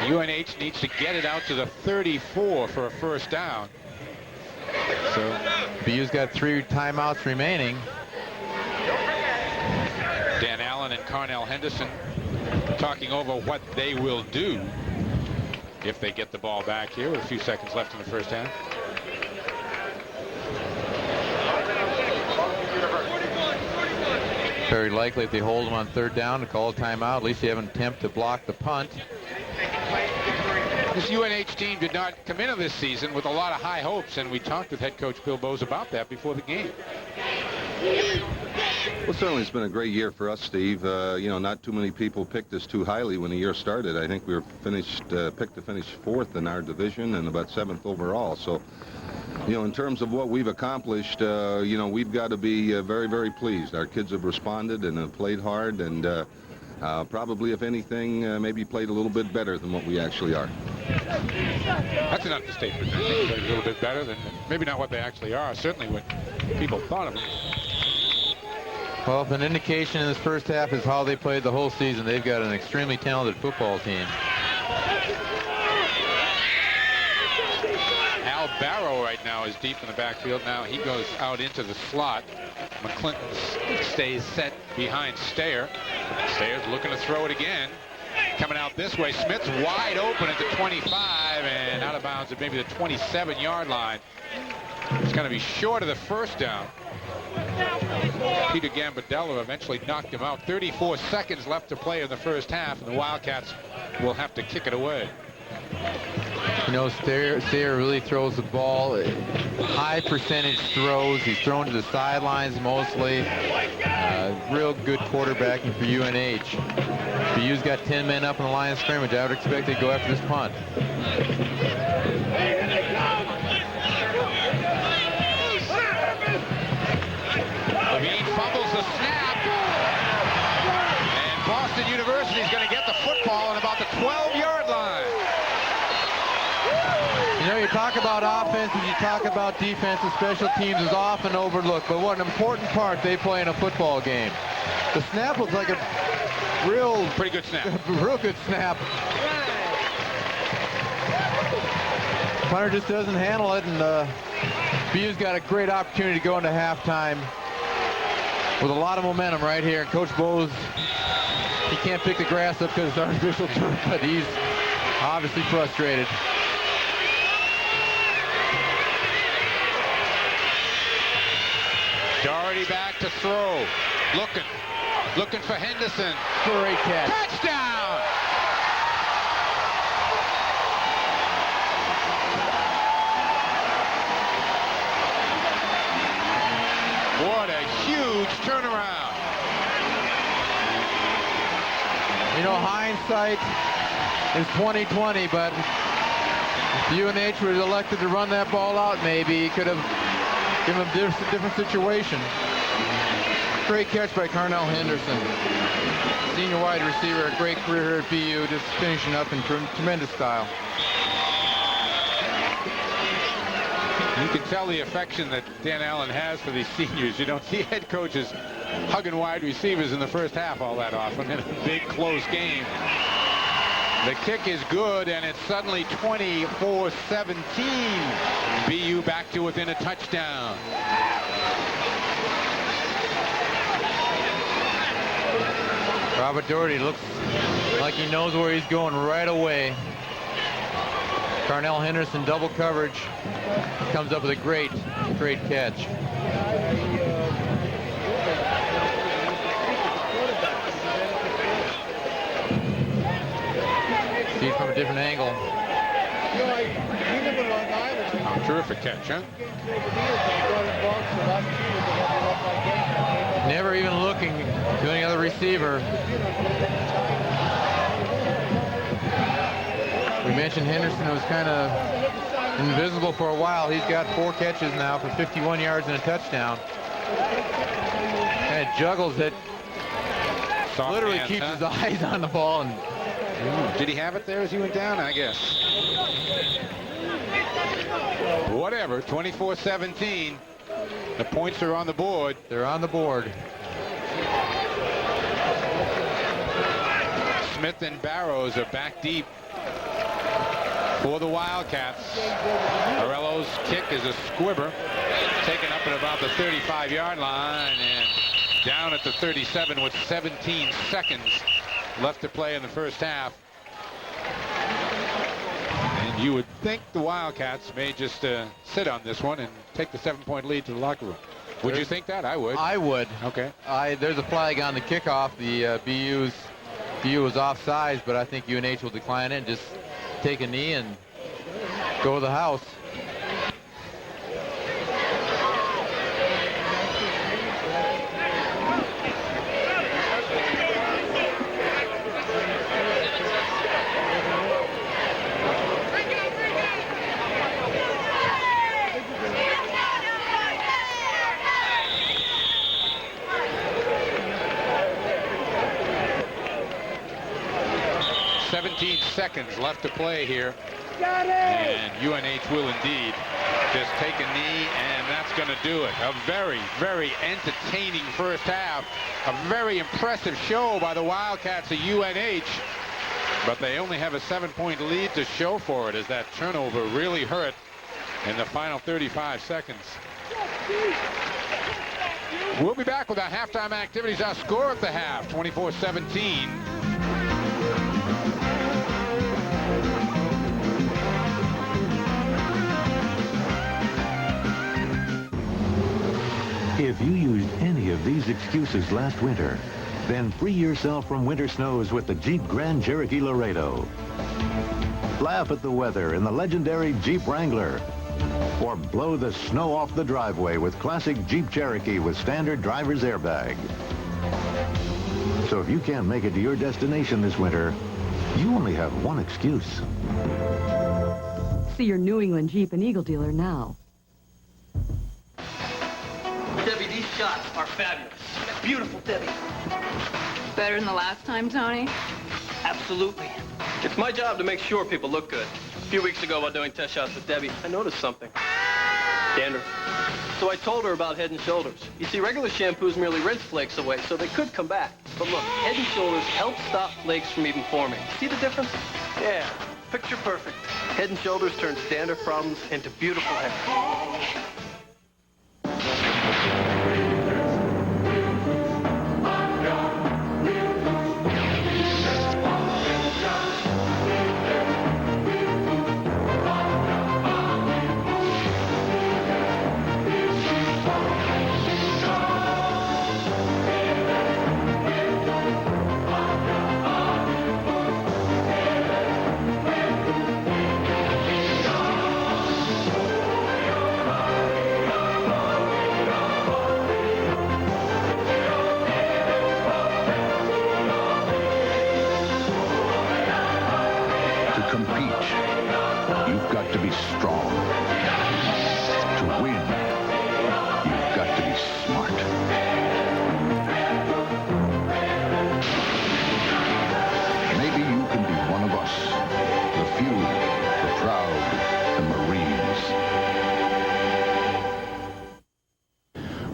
UNH needs to get it out to the 34 for a first down. So BU's got 3 timeouts remaining. Dan Allen and Carnell Henderson talking over what they will do if they get the ball back here with a few seconds left in the first half. Very likely if they hold them on 3rd down to call a timeout. At least they have an attempt to block the punt. This UNH team did not come into this season with a lot of high hopes, and we talked with head coach Bill Bowes about that before the game. Well, certainly it's been a great year for us, Steve. You know, not too many people picked us too highly when the year started. I think we were picked to finish 4th in our division and about 7th overall. So, you know, in terms of what we've accomplished, you know, we've got to be very, very pleased. Our kids have responded and have played hard, and probably, if anything, maybe played a little bit better than what we actually are. That's an understatement. They played a little bit better than maybe not what they actually are, certainly what people thought of them. Well, if an indication in this first half is how they played the whole season, they've got an extremely talented football team. Al Barrow right now is deep in the backfield. Now he goes out into the slot. McClinton stays set behind Steyer. Stayer's looking to throw it again. Coming out this way. Smith's wide open at the 25 and out of bounds at maybe the 27-yard line. It's going to be short of the first down. Peter Gambardella eventually knocked him out. 34 seconds left to play in the first half, and the Wildcats will have to kick it away. You know, Steyer really throws the ball. High percentage throws. He's thrown to the sidelines mostly. Real good quarterbacking for UNH. BU's got 10 men up in the line of scrimmage. I would expect they'd go after this punt. Levine fumbles the snap. And Boston University is going to get the football on about the 12-yard line. You know, you talk about offense and you talk about defense, and special teams is often overlooked, but what an important part they play in a football game. The snap looks like a real... Pretty good snap. Real good snap. Punter just doesn't handle it, and BU's got a great opportunity to go into halftime with a lot of momentum right here. And Coach Bowes, he can't pick the grass up because it's artificial turf, but he's obviously frustrated. Doherty back to throw. Looking for Henderson. Great catch. Touchdown! What a huge turnaround. You know, hindsight is 20/20, but if UNH was elected to run that ball out, maybe he could have given him a different situation. Great catch by Carnell Henderson. Senior wide receiver, a great career here at BU, just finishing up in tremendous style. You can tell the affection that Dan Allen has for these seniors. You don't see head coaches hugging wide receivers in the first half all that often in a big, close game. The kick is good, and it's suddenly 24-17. BU back to within a touchdown. Robert Doherty looks like he knows where he's going right away. Carnell Henderson double coverage, comes up with a great catch. See it from a different angle. Oh, terrific catch, huh? Never even looking to any other receiver. We mentioned Henderson was kind of invisible for a while. He's got 4 catches now for 51 yards and a touchdown. Kind of juggles it. Soft Literally hands, keeps huh? his eyes on the ball. And did he have it there as he went down? I guess. Whatever. 24-17. The points are on the board. They're on the board. Smith and Barrows are back deep for the Wildcats. Morello's kick is a squibber, taken up at about the 35-yard line and down at the 37 with 17 seconds left to play in the first half. And you would think the Wildcats may just sit on this one and take the 7-point lead to the locker room. Would you think that? I would. I would. Okay. There's a flag on the kickoff. The BU was offsides, but I think UNH will decline it and just take a knee and go to the house. Seconds left to play here, and UNH will indeed just take a knee, and that's going to do it. A very, very entertaining first half. A very impressive show by the Wildcats of UNH, but they only have a 7-point lead to show for it, as that turnover really hurt in the final 35 seconds. We'll be back with our halftime activities. Our score at the half, 24-17. If you used any of these excuses last winter, then free yourself from winter snows with the Jeep Grand Cherokee Laredo. Laugh at the weather in the legendary Jeep Wrangler. Or blow the snow off the driveway with classic Jeep Cherokee with standard driver's airbag. So if you can't make it to your destination this winter, you only have one excuse. See your New England Jeep and Eagle dealer now. Debbie, these shots are fabulous. Beautiful, Debbie. Better than the last time, Tony? Absolutely. It's my job to make sure people look good. A few weeks ago, while doing test shots with Debbie, I noticed something. Dandruff. So I told her about Head & Shoulders. You see, regular shampoos merely rinse flakes away, so they could come back. But look, Head & Shoulders help stop flakes from even forming. See the difference? Yeah, picture perfect. Head & Shoulders turns dandruff problems into beautiful hair.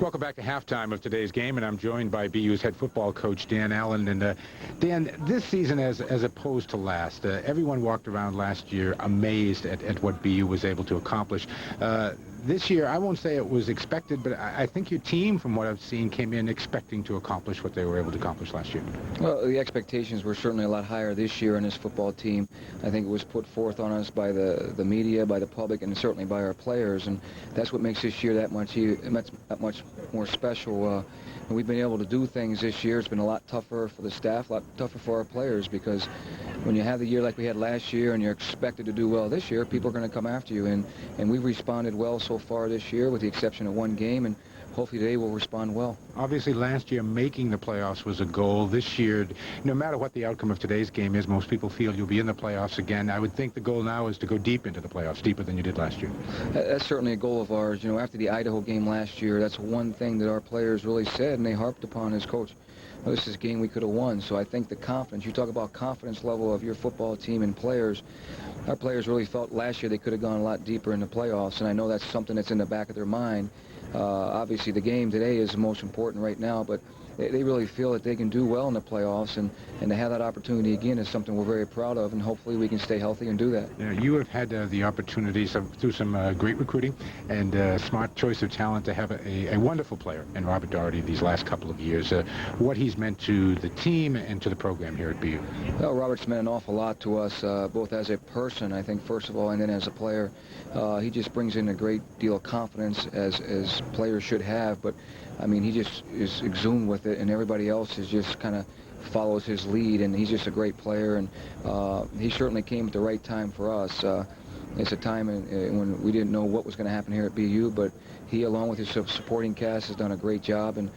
Welcome back to halftime of today's game, and I'm joined by BU's head football coach, Dan Allen. And Dan, this season, as opposed to last, everyone walked around last year amazed at what BU was able to accomplish. This year, I won't say it was expected, but I think your team, from what I've seen, came in expecting to accomplish what they were able to accomplish last year. Well, the expectations were certainly a lot higher this year on this football team. I think it was put forth on us by the media, by the public, and certainly by our players, and that's what makes this year that much more special. We've been able to do things this year. It's been a lot tougher for the staff, a lot tougher for our players, because when you have the year like we had last year and you're expected to do well this year, people are going to come after you, and we've responded well so far this year, with the exception of one game, and hopefully today we'll respond well. Obviously, last year making the playoffs was a goal. This year, no matter what the outcome of today's game is, most people feel you'll be in the playoffs again. I would think the goal now is to go deep into the playoffs, deeper than you did last year. That's certainly a goal of ours. You know, after the Idaho game last year, that's one thing that our players really said, and they harped upon as coach. Well, this is a game we could have won. So I think the confidence, you talk about confidence level of your football team and players, our players really felt last year they could have gone a lot deeper in the playoffs, and I know that's something that's in the back of their mind. Obviously, the game today is the most important right now, but they really feel that they can do well in the playoffs, and to have that opportunity again is something we're very proud of, and hopefully we can stay healthy and do that. Yeah, you have had the opportunity through some great recruiting and smart choice of talent to have a wonderful player in Robert Doherty these last couple of years. What he's meant to the team and to the program here at BU. Well, Robert's meant an awful lot to us, both as a person, I think, first of all, and then as a player. He just brings in a great deal of confidence, as players should have, but I mean, he just is exhumed with it, and everybody else is just kind of follows his lead, and he's just a great player, and he certainly came at the right time for us. It's a time when we didn't know what was going to happen here at BU, but he, along with his supporting cast, has done a great job, and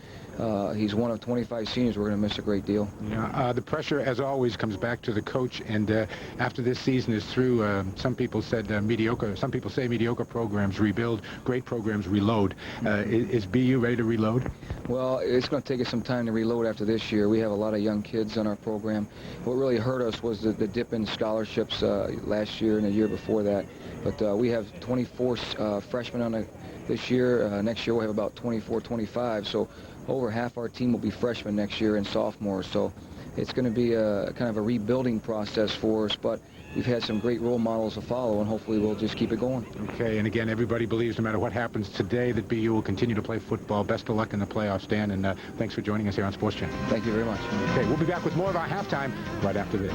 he's one of 25 seniors we're going to miss a great deal. Yeah, the pressure, as always, comes back to the coach, and after this season is through, some people said mediocre. Some people say mediocre programs rebuild, great programs reload. Is BU ready to reload? Well, it's going to take us some time to reload after this year. We have a lot of young kids on our program. What really hurt us was the dip in scholarships last year and the year before that. But we have 24 freshmen on this year. Next year we'll have about 24, 25. So over half our team will be freshmen next year and sophomores. So it's going to be a kind of a rebuilding process for us, but we've had some great role models to follow, and hopefully we'll just keep it going. Okay, and again, everybody believes no matter what happens today that BU will continue to play football. Best of luck in the playoffs, Dan, and thanks for joining us here on Sports Channel. Thank you very much. Okay, we'll be back with more of our halftime right after this.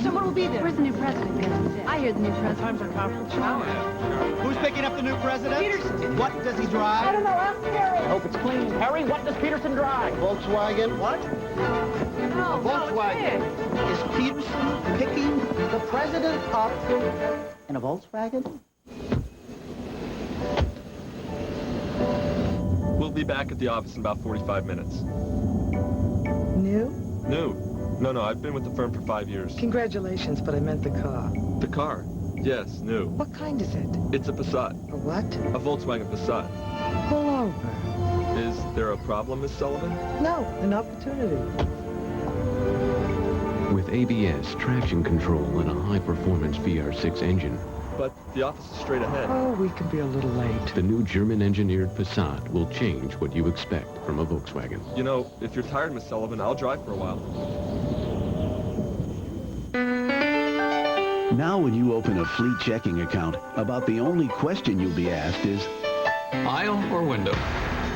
Someone will be there. Where's the new president? I hear the new president. Time for conference. Who's picking up the new president? Peterson. What does he drive? I don't know. Ask Harry. I hope it's clean. Harry, what does Peterson drive? Volkswagen. What? No, Volkswagen. Is Peterson picking the president up in a Volkswagen? We'll be back at the office in about 45 minutes. New? New. No, I've been with the firm for 5 years. Congratulations, but I meant the car. The car? Yes, new. What kind is it? It's a Passat. A what? A Volkswagen Passat. Pull over. Is there a problem, Miss Sullivan? No, an opportunity. With ABS, traction control, and a high-performance VR6 engine. But the office is straight ahead. Oh, we can be a little late. The new German-engineered Passat will change what you expect from a Volkswagen. You know, if you're tired, Miss Sullivan, I'll drive for a while. Now when you open a fleet checking account, about the only question you'll be asked is, aisle or window?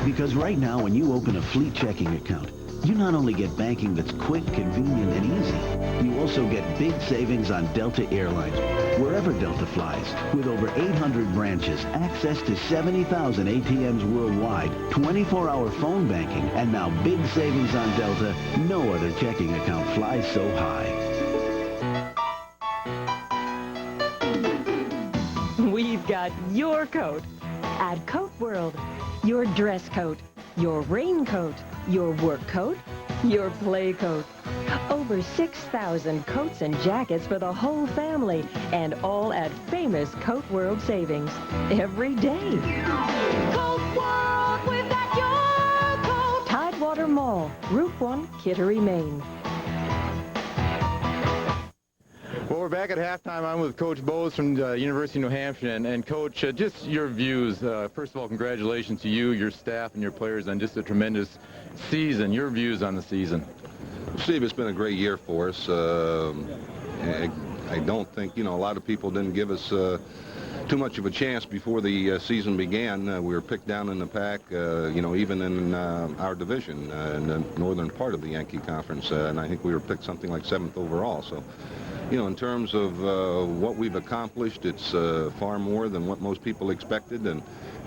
Because right now when you open a fleet checking account, you not only get banking that's quick, convenient, and easy, you also get big savings on Delta Airlines, wherever Delta flies. With over 800 branches, access to 70,000 ATMs worldwide, 24-hour phone banking, and now big savings on Delta, no other checking account flies so high. We've got your coat at Coat World. Your dress coat, your raincoat, your work coat, your play coat. Over 6,000 coats and jackets for the whole family, and all at famous Coat World savings every day. Coat World, we've got your coat. Tidewater Mall, Route 1, Kittery, Maine. Well, we're back at halftime. I'm with Coach Bowes from the University of New Hampshire. And Coach, just your views. First of all, congratulations to you, your staff, and your players on just a tremendous season. Your views on the season. Steve, it's been a great year for us. I don't think, a lot of people didn't give us too much of a chance before the season began. We were picked down in the pack, even in our division, in the northern part of the Yankee Conference, and I think we were picked something like 7th overall. So, in terms of what we've accomplished, it's far more than what most people expected,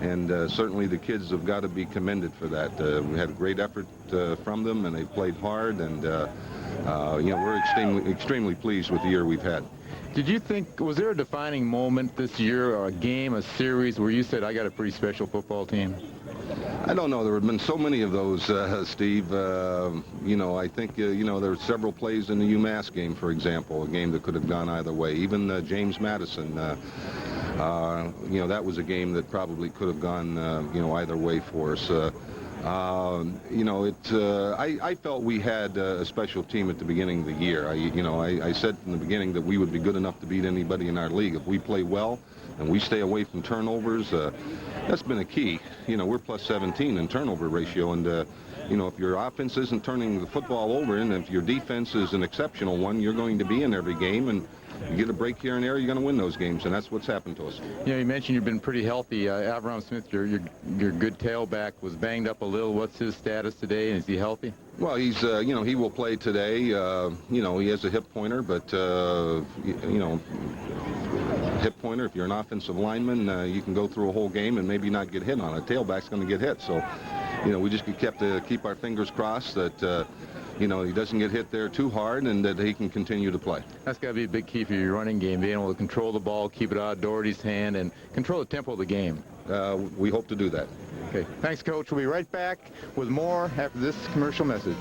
and certainly the kids have got to be commended for that. We had a great effort from them, and they played hard, and we're extremely pleased with the year we've had. Did you think, was there a defining moment this year, or a game, a series, where you said, I got a pretty special football team? I don't know. There have been so many of those, Steve. I think, there were several plays in the UMass game, for example, a game that could have gone either way. Even James Madison, that was a game that probably could have gone, either way for us. I felt we had a special team at the beginning of the year. I said in the beginning that we would be good enough to beat anybody in our league if we play well and we stay away from turnovers. That's been a key. We're plus 17 in turnover ratio, and if your offense isn't turning the football over, and if your defense is an exceptional one, you're going to be in every game, and you get a break here and there, you're going to win those games, and that's what's happened to us. You mentioned you've been pretty healthy. Avram Smith, your good tailback, was banged up a little. What's his status today, and is he healthy? Well, he's, he will play today. He has a hip pointer, but, hip pointer, if you're an offensive lineman, you can go through a whole game and maybe not get hit on it. Tailback's going to get hit, so, we just keep our fingers crossed that, he doesn't get hit there too hard and that he can continue to play. That's got to be a big key for your running game, being able to control the ball, keep it out of Doherty's hand, and control the tempo of the game. We hope to do that. Okay. Thanks, Coach. We'll be right back with more after this commercial message.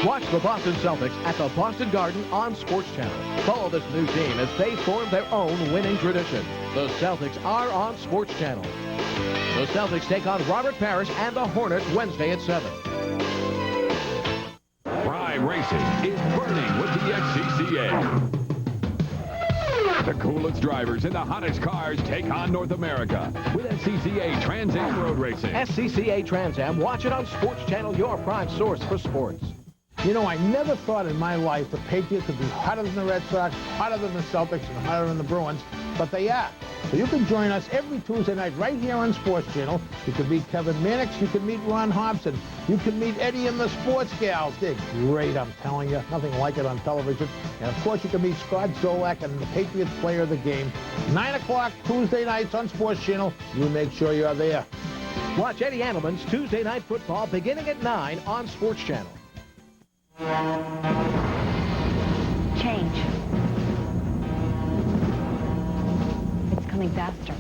Watch the Boston Celtics at the Boston Garden on Sports Channel. Follow this new team as they form their own winning tradition. The Celtics are on Sports Channel. The Celtics take on Robert Parrish and the Hornets Wednesday at 7. Prime Racing is burning with the XCCA. The coolest drivers and the hottest cars take on North America with SCCA Trans Am Road Racing. SCCA Trans Am. Watch it on Sports Channel, your prime source for sports. I never thought in my life the Patriots could be hotter than the Red Sox, hotter than the Celtics, and hotter than the Bruins, but they are. So you can join us every Tuesday night right here on Sports Channel. You can meet Kevin Mannix, you can meet Ron Hobson, you can meet Eddie and the Sports Gals. They're great, I'm telling you. Nothing like it on television. And of course you can meet Scott Zolak and the Patriots player of the game. 9 o'clock Tuesday nights on Sports Channel. You make sure you're there. Watch Eddie Handelman's Tuesday Night Football beginning at 9 on Sports Channel. Change. It's coming faster.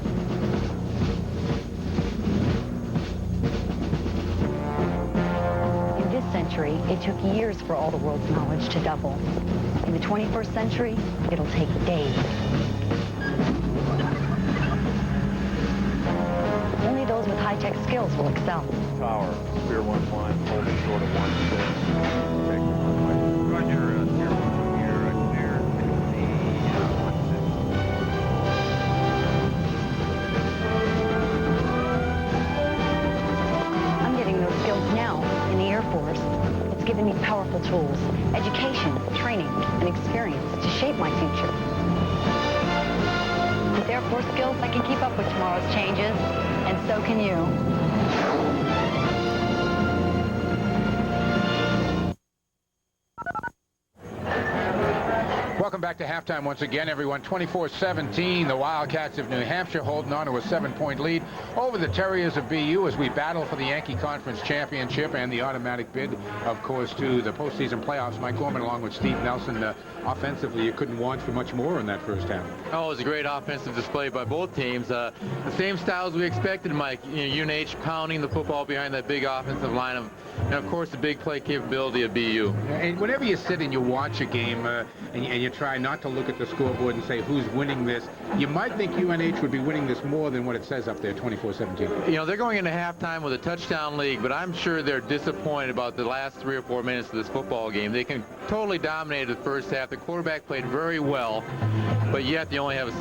In this century, it took years for all the world's knowledge to double. In the 21st century, it'll take days. Only those with high-tech skills will excel. Tower, Spear 1-1, holding short of 1-6. Roger, Spear 1 here, clear, 1-6. I'm getting those skills now in the Air Force. It's given me powerful tools, education, training, and experience to shape my future. With Air Force skills, I can keep up with tomorrow's changes, and so can you. Welcome back to halftime once again, everyone. 24-17, the Wildcats of New Hampshire holding on to a 7-point lead over the Terriers of BU as we battle for the Yankee Conference Championship and the automatic bid, of course, to the postseason playoffs. Mike Gorman along with Steve Nelson. Offensively, you couldn't want for much more in that first half. Oh, it was a great offensive display by both teams. The same styles we expected, Mike. UNH pounding the football behind that big offensive line, and of course the big play capability of BU. And whenever you sit and you watch a game, and you try not to look at the scoreboard and say who's winning this, you might think UNH would be winning this more than what it says up there, 24-17. You know, they're going into halftime with a touchdown lead, but I'm sure they're disappointed about the last 3 or 4 minutes of this football game. They can totally dominate the first half. The quarterback played very well, but yet they only have a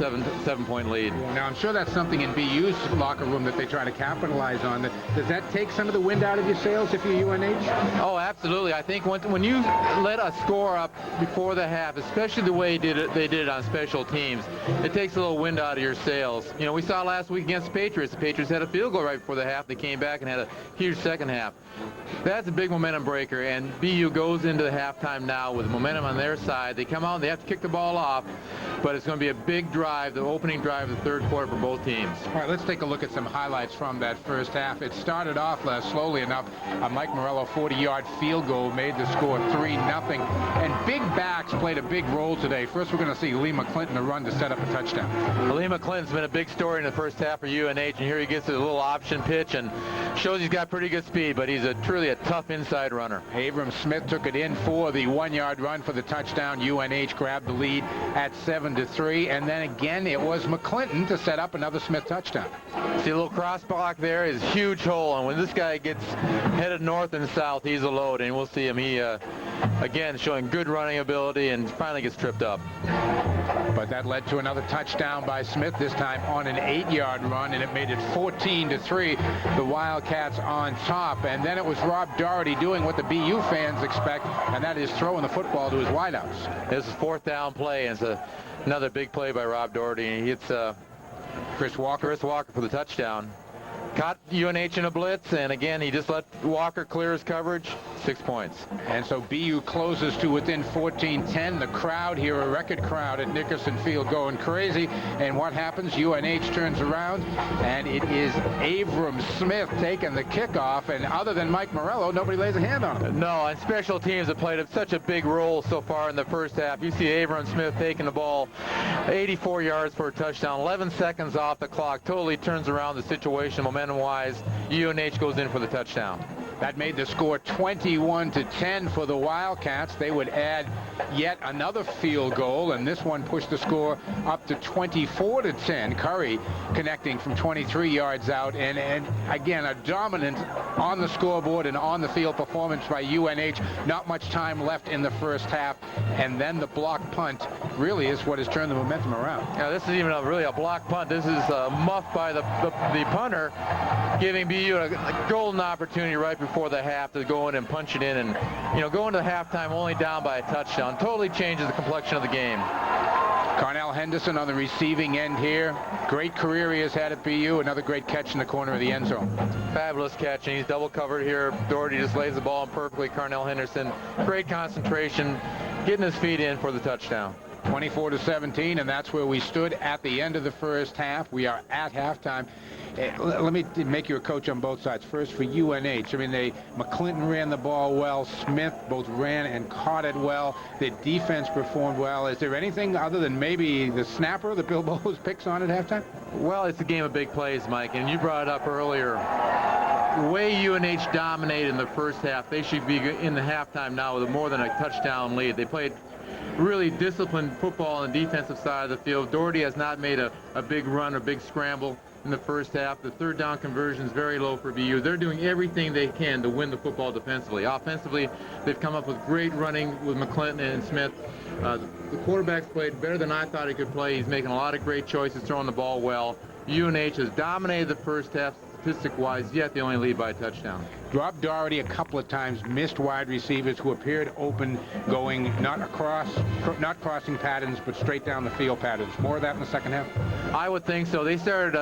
seven-point lead. Now, I'm sure that's something in BU's locker room that they try to capitalize on. Does that take some of the wind out of your sails if you're UNH? Oh, absolutely. I think when you let a score up before the half, especially the way they did it on special teams, it takes a little wind out of your sails. You know, we saw last week against the Patriots. The Patriots had a field goal right before the half. They came back and had a huge second half. That's a big momentum breaker, and BU goes into the halftime now with momentum on their side. They come out and they have to kick the ball off, but it's going to be a big drive, the opening drive of the third quarter for both teams. All right, let's take a look at some highlights from that first half. It started off slowly enough. A Mike Morello 40-yard field goal made the score 3-0, and big backs played a big role today. First, we're going to see Lee McClinton run to set up a touchdown. Lee McClinton's been a big story in the first half for UNH, and here he gets a little option pitch and shows he's got pretty good speed, but he's truly a tough inside runner. Abram Smith took it in for the 1-yard run for the touchdown. UNH grabbed the lead at 7-3, and then again it was McClinton to set up another Smith touchdown. See a little cross block there, is a huge hole, and when this guy gets headed north and south, he's a load, and we'll see him. He again showing good running ability and finally gets tripped up. But that led to another touchdown by Smith, this time on an 8-yard run, and it made it 14-3. The Wildcats on top. And then it was Rob Doherty doing what the BU fans expect, and that is throwing the football to his wideouts. This is 4th down play, and it's another big play by Rob Doherty. And he hits Chris Walker for the touchdown. Caught UNH in a blitz, and again, he just let Walker clear his coverage. 6 points. And so BU closes to within 14-10. The crowd here, a record crowd at Nickerson Field, going crazy. And what happens? UNH turns around, and it is Abram Smith taking the kickoff. And other than Mike Morello, nobody lays a hand on him. No, and special teams have played such a big role so far in the first half. You see Abram Smith taking the ball 84 yards for a touchdown, 11 seconds off the clock. Totally turns around the situation momentum-wise. UNH goes in for the touchdown. That made the score 21-10 for the Wildcats. They would add yet another field goal, and this one pushed the score up to 24-10. Curry connecting from 23 yards out, and again, a dominant on the scoreboard and on the field performance by UNH. Not much time left in the first half, and then the block punt really is what has turned the momentum around. Yeah, this is even really a block punt. This is muffed by the punter, giving BU a golden opportunity right before the half to go in and punch it in, and go into halftime only down by a touchdown totally changes the complexion of the game. Carnell Henderson on the receiving end here. Great career he has had at BU. Another great catch in the corner of the end zone. Fabulous catch, and he's double covered here. Doherty just lays the ball in perfectly. Carnell Henderson, great concentration, getting his feet in for the touchdown. 24-17, and that's where we stood at the end of the first half. We are at halftime. Let me make you a coach on both sides. First for UNH. I mean, McClinton ran the ball well. Smith both ran and caught it well. The defense performed well. Is there anything other than maybe the snapper that Bill Bowles picks on at halftime? Well, it's a game of big plays, Mike, and you brought it up earlier. The way UNH dominated in the first half, they should be in the halftime now with more than a touchdown lead. They played really disciplined football on the defensive side of the field. Doherty has not made a big run, a big scramble in the first half. The third down conversion is very low for BU. They're doing everything they can to win the football defensively. Offensively, they've come up with great running with McClinton and Smith. The quarterback's played better than I thought he could play. He's making a lot of great choices, throwing the ball well. UNH has dominated the first half statistic-wise, yet they only lead by a touchdown. Rob Doherty a couple of times missed wide receivers who appeared open, going not crossing patterns, but straight down the field patterns. More of that in the second half? I would think so. They started,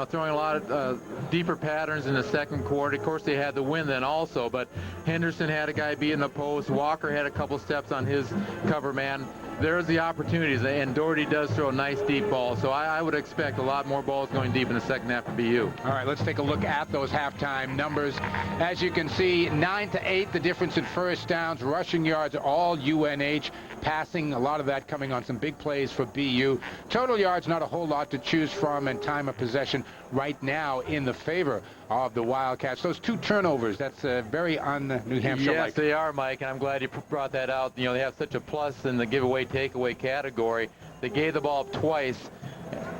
throwing a lot of deeper patterns in the second quarter. Of course, they had the win then also, but Henderson had a guy beating the post. Walker had a couple steps on his cover man. There's the opportunities, and Doherty does throw a nice deep ball, so I would expect a lot more balls going deep in the second half for BU. All right, let's take a look at those halftime numbers. As you can see, 9-8, the difference in first downs, rushing yards, all UNH, passing, a lot of that coming on some big plays for BU. Total yards, not a whole lot to choose from, and time of possession right now in the favor of the Wildcats. Those two turnovers, that's very un-New Hampshire-like. Yes, they are, Mike, and I'm glad you brought that out. They have such a plus in the giveaway takeaway category. They gave the ball up twice.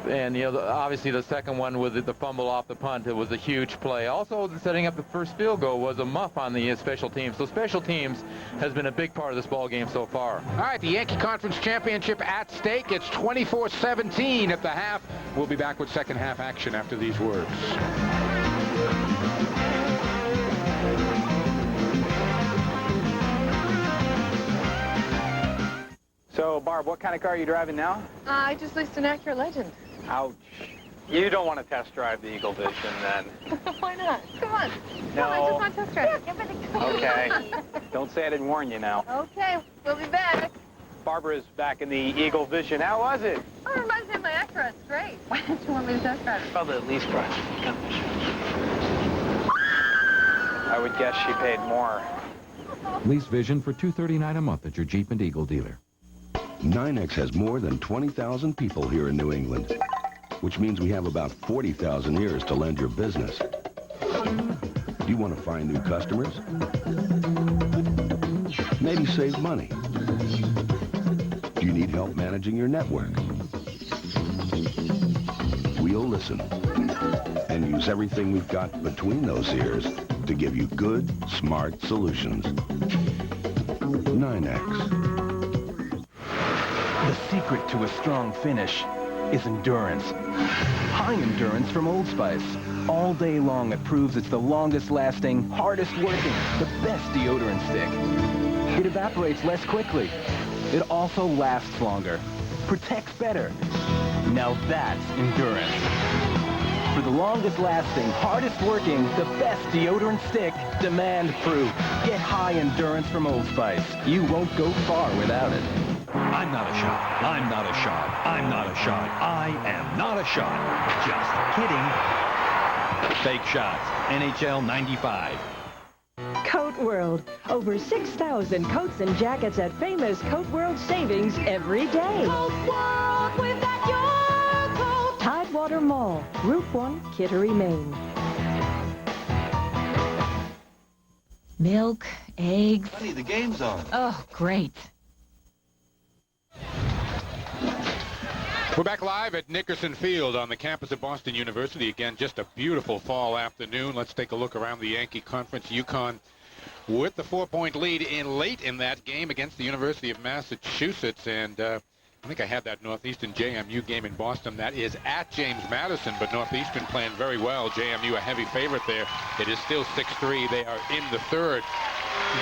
And, you know, obviously the second one with the fumble off the punt, it was a huge play. Also, setting up the first field goal was a muff on the special teams. So special teams has been a big part of this ball game so far. All right, the Yankee Conference Championship at stake. It's 24-17 at the half. We'll be back with second half action after these words. So, Barb, what kind of car are you driving now? I just leased an Acura Legend. Ouch. You don't want to test drive the Eagle Vision, then. Why not? Come on. No. Come on, I just want to test drive it. Give it a go. Okay. Don't say I didn't warn you now. Okay, we'll be back. Barbara's back in the Eagle Vision. How was it? Oh, it reminds me of my Acura. It's great. Why don't you want me to test drive it? Probably at least price. I would guess she paid more. Lease Vision for $239 a month at your Jeep and Eagle dealer. NYNEX has more than 20,000 people here in New England, which means we have about 40,000 ears to lend your business. Do you want to find new customers? Maybe save money? Do you need help managing your network? We'll listen and use everything we've got between those ears to give you good, smart solutions. NYNEX. The secret to a strong finish is endurance. High endurance from Old Spice. All day long it proves it's the longest lasting, hardest working, the best deodorant stick. It evaporates less quickly. It also lasts longer, protects better. Now that's endurance. For the longest lasting, hardest working, the best deodorant stick, demand proof. Get high endurance from Old Spice. You won't go far without it. I'm not a shot. I'm not a shot. I'm not a shot. I am not a shot. Just kidding. Fake shots. NHL 95. Coat World. Over 6,000 coats and jackets at famous Coat World savings every day. Coat World, we've got your coat. Tidewater Mall, Route 1, Kittery, Maine. Milk, eggs. Honey, the game's on. Oh, great. We're back live at Nickerson Field on the campus of Boston University. Again, just a beautiful fall afternoon. Let's take a look around the Yankee Conference. UConn with the 4-point lead late in that game against the University of Massachusetts. And I think I had that Northeastern JMU game in Boston. That is at James Madison, but Northeastern playing very well. JMU a heavy favorite there. It is still 6-3. They are in the third.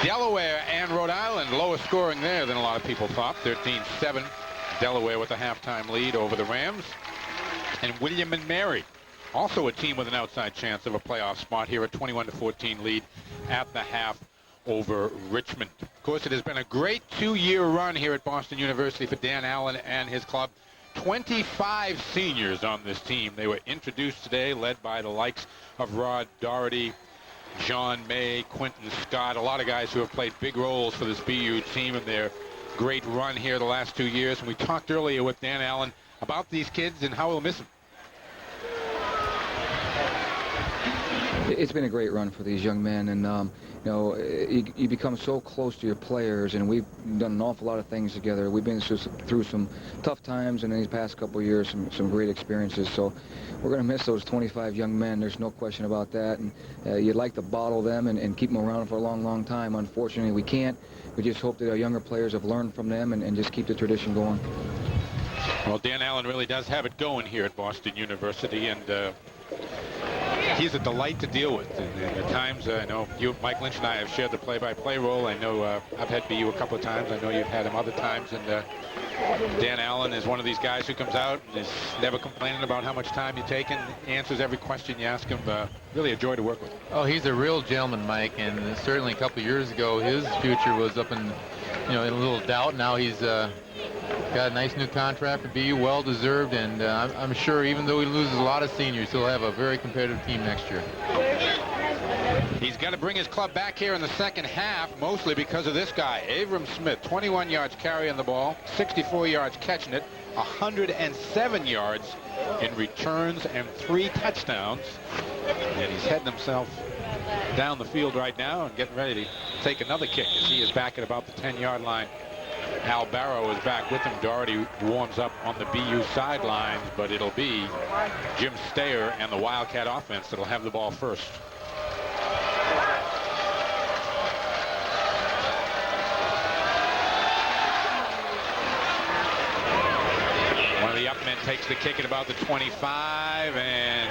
Delaware and Rhode Island, lower scoring there than a lot of people thought. 13-7. Delaware with a halftime lead over the Rams. And William and Mary, also a team with an outside chance of a playoff spot here, a 21-14 lead at the half over Richmond. Of course, it has been a great 2-year run here at Boston University for Dan Allen and his club. 25 seniors on this team. They were introduced today, led by the likes of Rod Doherty, John May, Quentin Scott, a lot of guys who have played big roles for this BU team in their great run here the last 2 years. And we talked earlier with Dan Allen about these kids and how we'll miss them. It's been a great run for these young men, and you know, you become so close to your players, and we've done an awful lot of things together. We've been through some tough times, and in these past couple of years, some great experiences. So we're going to miss those 25 young men. There's no question about that. And you'd like to bottle them and keep them around for a long, long time. Unfortunately, we can't. We just hope that our younger players have learned from them and just keep the tradition going. Well, Dan Allen really does have it going here at Boston University, and he's a delight to deal with. And at times, I know you, Mike Lynch, and I have shared the play-by-play role. I know I've had BU a couple of times. I know you've had him other times. And Dan Allen is one of these guys who comes out and is never complaining about how much time you take and answers every question you ask him. Really a joy to work with. Oh, he's a real gentleman, Mike. And certainly a couple of years ago, his future was up in, in a little doubt. Now he's got a nice new contract for BU, well-deserved, and I'm sure even though he loses a lot of seniors, he'll have a very competitive team next year. He's got to bring his club back here in the second half, mostly because of this guy, Avram Smith, 21 yards carrying the ball, 64 yards catching it, 107 yards in returns, and 3 touchdowns. And he's heading himself down the field right now and getting ready to take another kick as he is back at about the 10-yard line. Al Barrow is back with him. Doherty warms up on the BU sidelines, but it'll be Jim Stayer and the Wildcat offense that'll have the ball first. One of the up men takes the kick at about the 25, and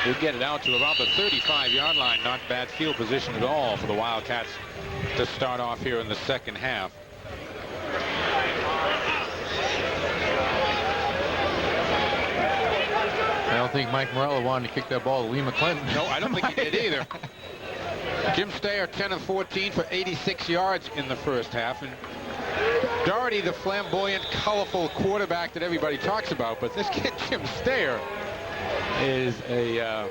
he'll get it out to about the 35-yard line. Not bad field position at all for the Wildcats to start off here in the second half. I don't think Mike Morello wanted to kick that ball to Lee McClinton. No, I don't think he did either. Jim Stayer 10 of 14 for 86 yards in the first half. And Doherty, the flamboyant, colorful quarterback that everybody talks about, but this kid Jim Stayer is a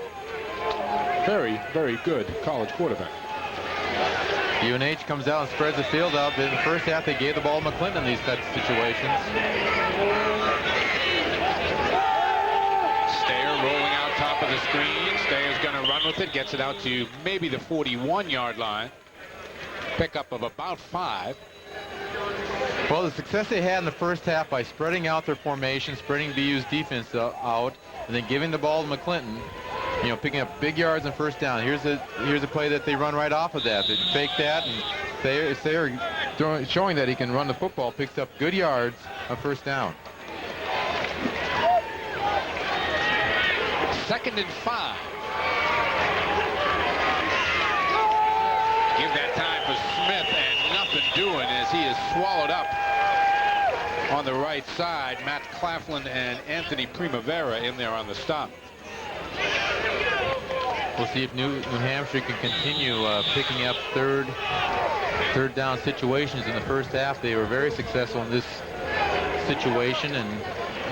very, very good college quarterback. UNH comes out and spreads the field out. In the first half, they gave the ball to McClinton in these types of situations. Stayer rolling out top of the screen. Stayer's going to run with it. Gets it out to maybe the 41-yard line. Pickup of about 5. Well, the success they had in the first half by spreading out their formation, spreading BU's defense out, and then giving the ball to McClinton, you know, picking up big yards on first down. Here's a play that they run right off of that. They fake that, and Stayer showing that he can run the football, picks up good yards on first down. 2nd and 5. Give that time for Smith, and nothing doing as he is swallowed up on the right side. Matt Claflin and Anthony Primavera in there on the stop. We'll see if New Hampshire can continue picking up third down situations. In the first half, they were very successful in this situation and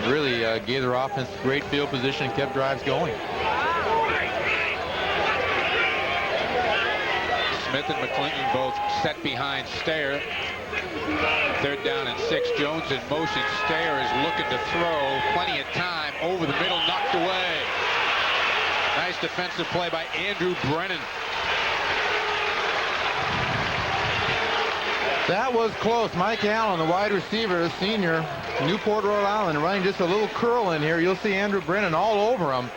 really gave their offense great field position and kept drives going. Smith and McClinton both set behind Stayer. 3rd down and 6. Jones in motion. Stayer is looking to throw. Plenty of time. Over the middle. Knocked away. Nice defensive play by Andrew Brennan. That was close. Mike Allen, the wide receiver, the senior, Newport, Rhode Island, running just a little curl in here. You'll see Andrew Brennan all over him.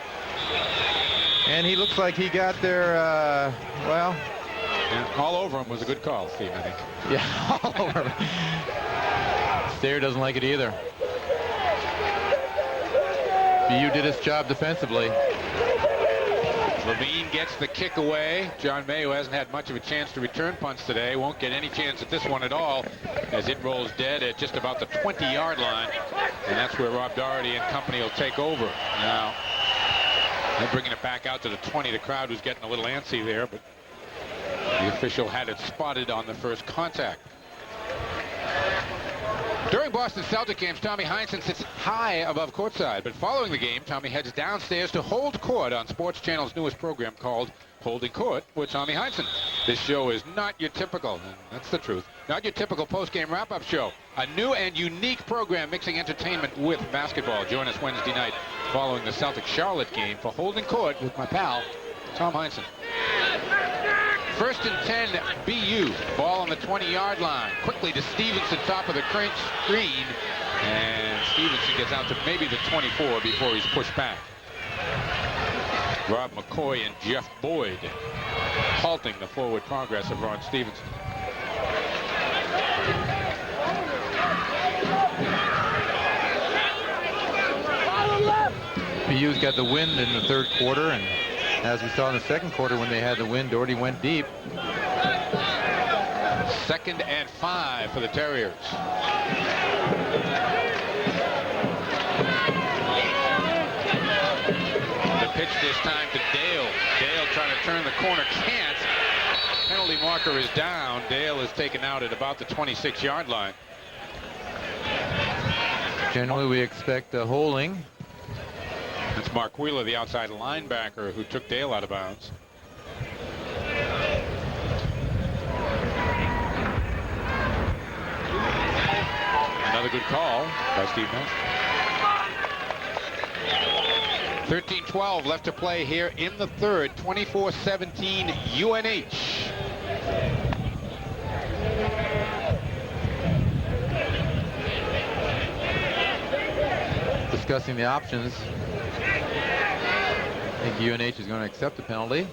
And he looks like he got there, well... Yeah, all over him was a good call, Steve, I think. Yeah, all over him. Stayer doesn't like it either. BU did its job defensively. Levine gets the kick away. John Mayo hasn't had much of a chance to return punts today. Won't get any chance at this one at all as it rolls dead at just about the 20-yard line. And that's where Rob Doherty and company will take over. Now, they're bringing it back out to the 20. The crowd was getting a little antsy there, but the official had it spotted on the first contact. During Boston Celtic games, Tommy Heinsohn sits high above courtside, but following the game, Tommy heads downstairs to hold court on Sports Channel's newest program called Holding Court with Tommy Heinsohn. This show is not your typical, and that's the truth, not your typical post-game wrap-up show. A new and unique program mixing entertainment with basketball. Join us Wednesday night following the Celtic-Charlotte game for Holding Court with my pal, Tom Heinsohn. 1st and 10, BU. Ball on the 20-yard line. Quickly to Stevenson, top of the screen. And Stevenson gets out to maybe the 24 before he's pushed back. Rob McCoy and Jeff Boyd halting the forward progress of Ron Stevenson. BU's got the wind in the 3rd quarter, and as we saw in the 2nd quarter when they had the wind, Doherty went deep. 2nd and 5 for the Terriers. The pitch this time to Dale. Dale trying to turn the corner, can't. Penalty marker is down. Dale is taken out at about the 26-yard line. Generally, we expect a holding. It's Mark Wheeler, the outside linebacker, who took Dale out of bounds. Another good call by Steve Nelson. 13-12 left to play here in the 3rd. 24-17 UNH. discussing the options. I think UNH is going to accept the penalty.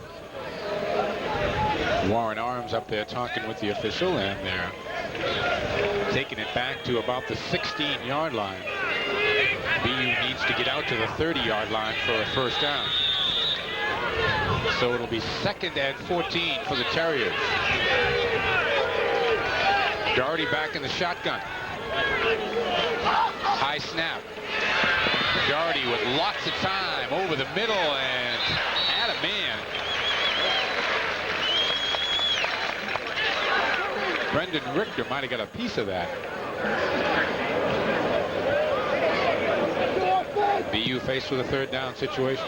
Warren Arms up there talking with the official, and they're taking it back to about the 16-yard line. BU needs to get out to the 30-yard line for a first down. So it'll be 2nd and 14 for the Terriers. Doherty back in the shotgun. High snap. Doherty with lots of time over the middle and had a man. Brendan Richter might have got a piece of that. BU faced with a 3rd down situation.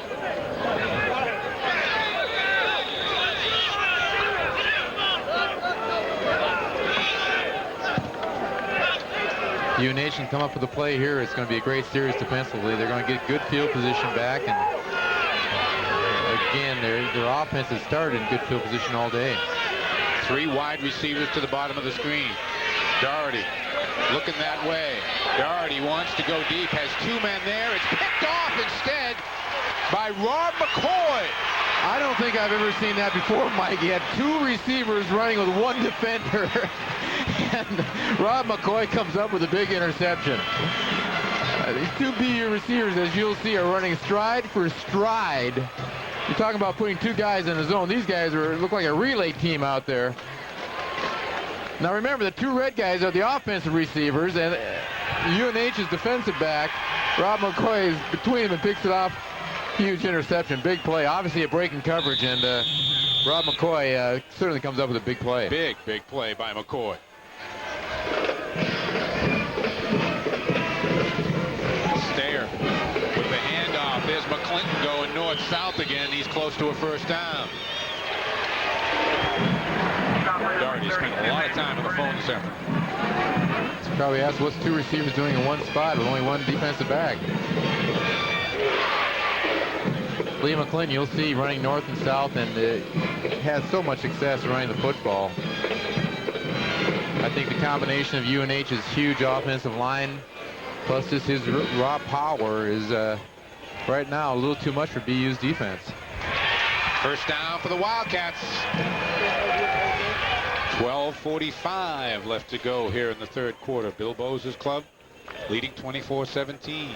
UNH can come up with a play here. It's going to be a great series defensively. They're going to get good field position back, and again, their offense has started in good field position all day. 3 wide receivers to the bottom of the screen. Doherty looking that way. Doherty wants to go deep, has 2 men there. It's picked off instead by Rob McCoy. I don't think I've ever seen that before, Mike. He had 2 receivers running with 1 defender. And Rob McCoy comes up with a big interception. These 2 BU receivers, as you'll see, are running stride for stride. You're talking about putting 2 guys in a zone. These guys look like a relay team out there. Now remember, the 2 red guys are the offensive receivers, and UNH's defensive back, Rob McCoy, is between them and picks it off. Huge interception, big play. Obviously a break in coverage, and Rob McCoy certainly comes up with a big play. Big play by McCoy. Stair with the handoff. There's McClinton going north-south again. He's close to a first down. Doherty spent a lot of time on the phone this afternoon. It's probably asked what's 2 receivers doing in 1 spot with only 1 defensive back. Lee McClinton, you'll see, running north and south, and has so much success running the football. I think the combination of UNH's huge offensive line plus just his raw power is right now a little too much for BU's defense. First down for the Wildcats. 12:45 left to go here in the 3rd quarter. Bill Bose's club leading 24-17.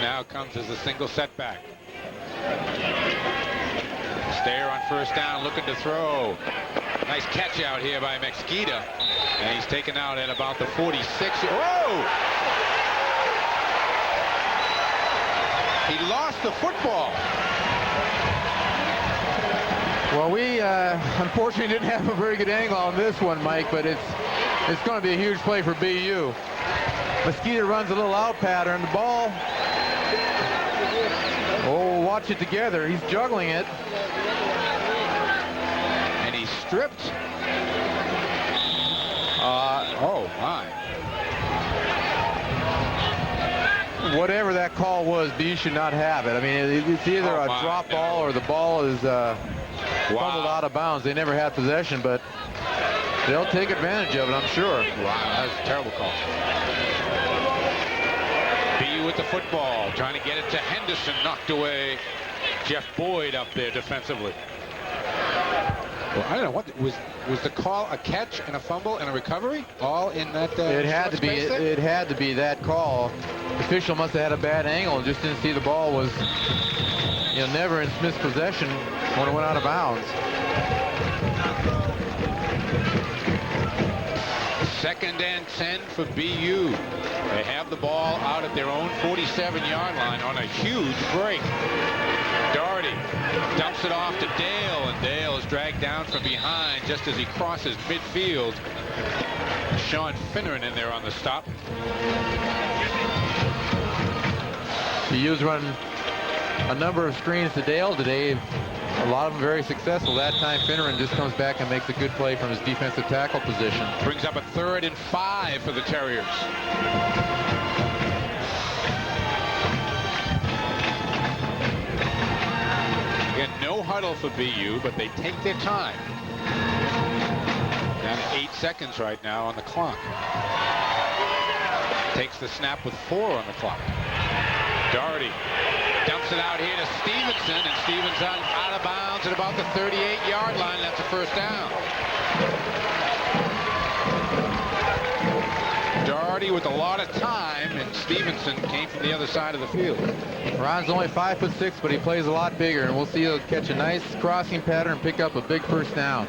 Now comes as a single setback. Stair on first down, looking to throw. Nice catch out here by Mesquita, and he's taken out at about the 46. Whoa! He lost the football. Well, we unfortunately didn't have a very good angle on this one, Mike, but it's going to be a huge play for BU. Mesquita runs a little out pattern. The ball. Oh, watch it together. He's juggling it. And he's stripped. Oh, my. Whatever that call was, BU should not have it. I mean, it's either a drop ball or the ball is fumbled out of bounds. They never had possession, but they'll take advantage of it, I'm sure. Wow, that was a terrible call. BU with the football, trying to get it to Henderson, knocked away. Jeff Boyd up there defensively. Well, I don't know, what was the call a catch and a fumble and a recovery all in that it had to be it had to be that call. The official must have had a bad angle and just didn't see the ball was never in Smith's possession when it went out of bounds. 2nd and 10 for BU. They have the ball out at their own 47-yard line on a huge break. Doherty dumps it off to Dale, and Dale is dragged down from behind just as he crosses midfield. Sean Finneran in there on the stop. BU's run a number of screens to Dale today. A lot of them very successful. That time Finneran just comes back and makes a good play from his defensive tackle position. Brings up a 3rd and 5 for the Terriers. huddle for BU, but they take their time. Down to 8 seconds right now on the clock. Takes the snap with 4 on the clock. Doherty dumps it out here to Stevenson, and Stevenson out of bounds at about the 38-yard line. That's a first down. Doherty with a lot of time, and Stevenson came from the other side of the field. Ron's only 5'6", but he plays a lot bigger, and we'll see he'll catch a nice crossing pattern and pick up a big first down.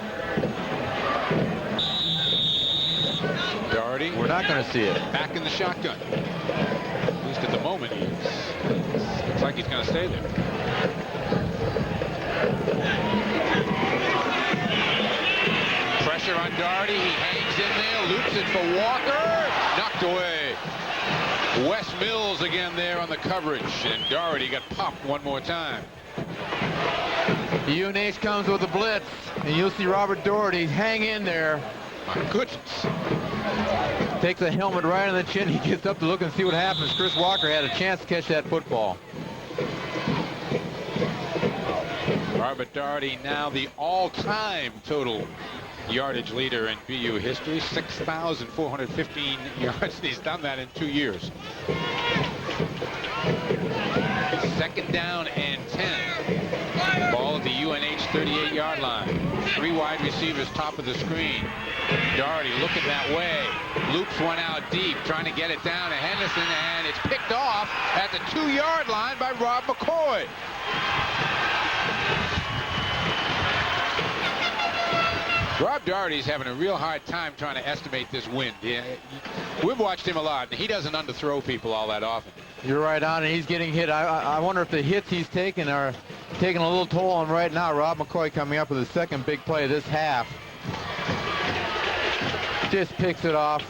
Doherty. We're not going to see it. Back in the shotgun. At least at the moment, looks like he's going to stay there. Pressure on Doherty. He hangs in there, loops it for Walker. Knocked away. Wes Mills again there on the coverage, and Doherty got popped one more time. UNH comes with a blitz, and you'll see Robert Doherty hang in there. My goodness. Takes a helmet right on the chin. He gets up to look and see what happens. Chris Walker had a chance to catch that football. Robert Doherty now the all-time total yardage leader in BU history, 6,415 yards. He's done that in 2 years. Second down and 10. Ball at the UNH 38-yard line. 3 wide receivers top of the screen. Doherty looking that way. Loops one out deep, trying to get it down to Henderson, and it's picked off at the 2-yard line by Rob McCoy. Rob Doherty's having a real hard time trying to estimate this wind. Yeah, we've watched him a lot, and he doesn't underthrow people all that often. You're right on, and he's getting hit. I wonder if the hits he's taking are taking a little toll on him right now. Rob McCoy coming up with his second big play of this half. Just picks it off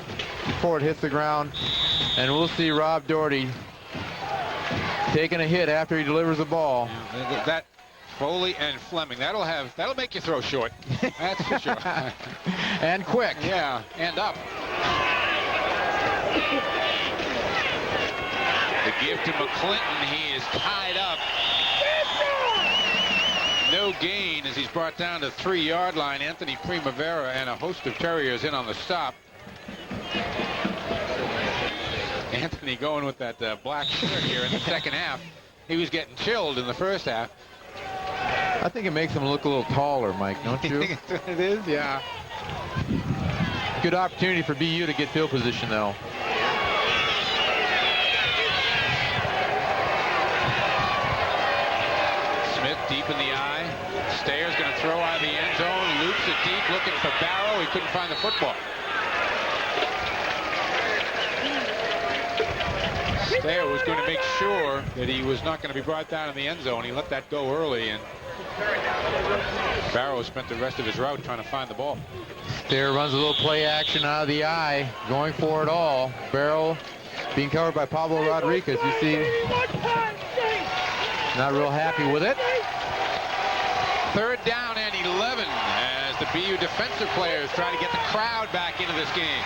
before it hits the ground, and we'll see Rob Doherty taking a hit after he delivers the ball. Yeah, that Foley and Fleming, that'll make you throw short. That's for sure. And quick. Yeah, and up. The give to McClinton. He is tied up. No gain as he's brought down to 3-yard line. Anthony Primavera and a host of Terriers in on the stop. Anthony going with that black shirt here in the second half. He was getting chilled in the first half. I think it makes him look a little taller, Mike, don't you? It is, yeah. Good opportunity for BU to get field position, though. Smith deep in the eye. Stayer's going to throw out of the end zone. Loops it deep, looking for Barrow. He couldn't find the football. Stayer was going to make sure that he was not going to be brought down in the end zone. He let that go early, and Barrow spent the rest of his route trying to find the ball. Stayer runs a little play action out of the eye, going for it all. Barrow being covered by Pablo Rodriguez. You see, not real happy with it. 3rd down and 11 as the BU defensive players try to get the crowd back into this game.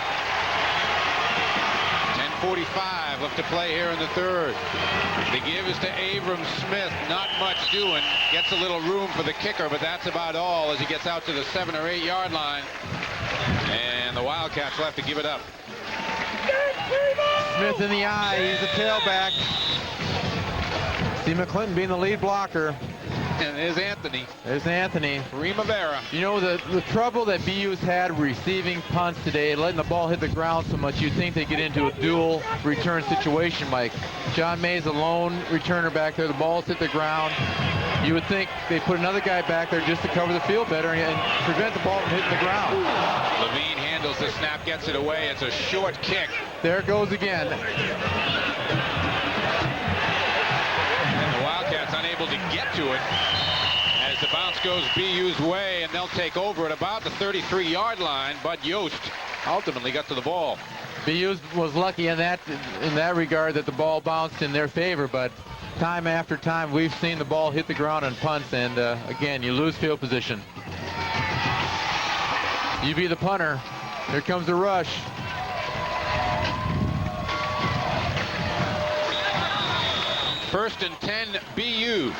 10:45 left to play here in the 3rd. The give is to Abram Smith. Not much doing. Gets a little room for the kicker, but that's about all as he gets out to the 7 or 8 yard line. And the Wildcats will have to give it up. Smith in the eye. He's a tailback. Steve McClinton being the lead blocker. And there's Anthony. There's Anthony. Primavera. You know, the trouble that BU's had receiving punts today, letting the ball hit the ground so much, you'd think they get into a dual return situation, Mike. John May's a lone returner back there. The ball's hit the ground. You would think they put another guy back there just to cover the field better and prevent the ball from hitting the ground. Levine handles the snap, gets it away. It's a short kick. There it goes again. And the Wildcats unable to get to it as the bounce goes BU's way, and they'll take over at about the 33-yard line. But Yost ultimately got to the ball. BU was lucky in that regard that the ball bounced in their favor, but time after time we've seen the ball hit the ground on punts, and again, you lose field position. You be the punter. Here comes the rush. First and 10 BU.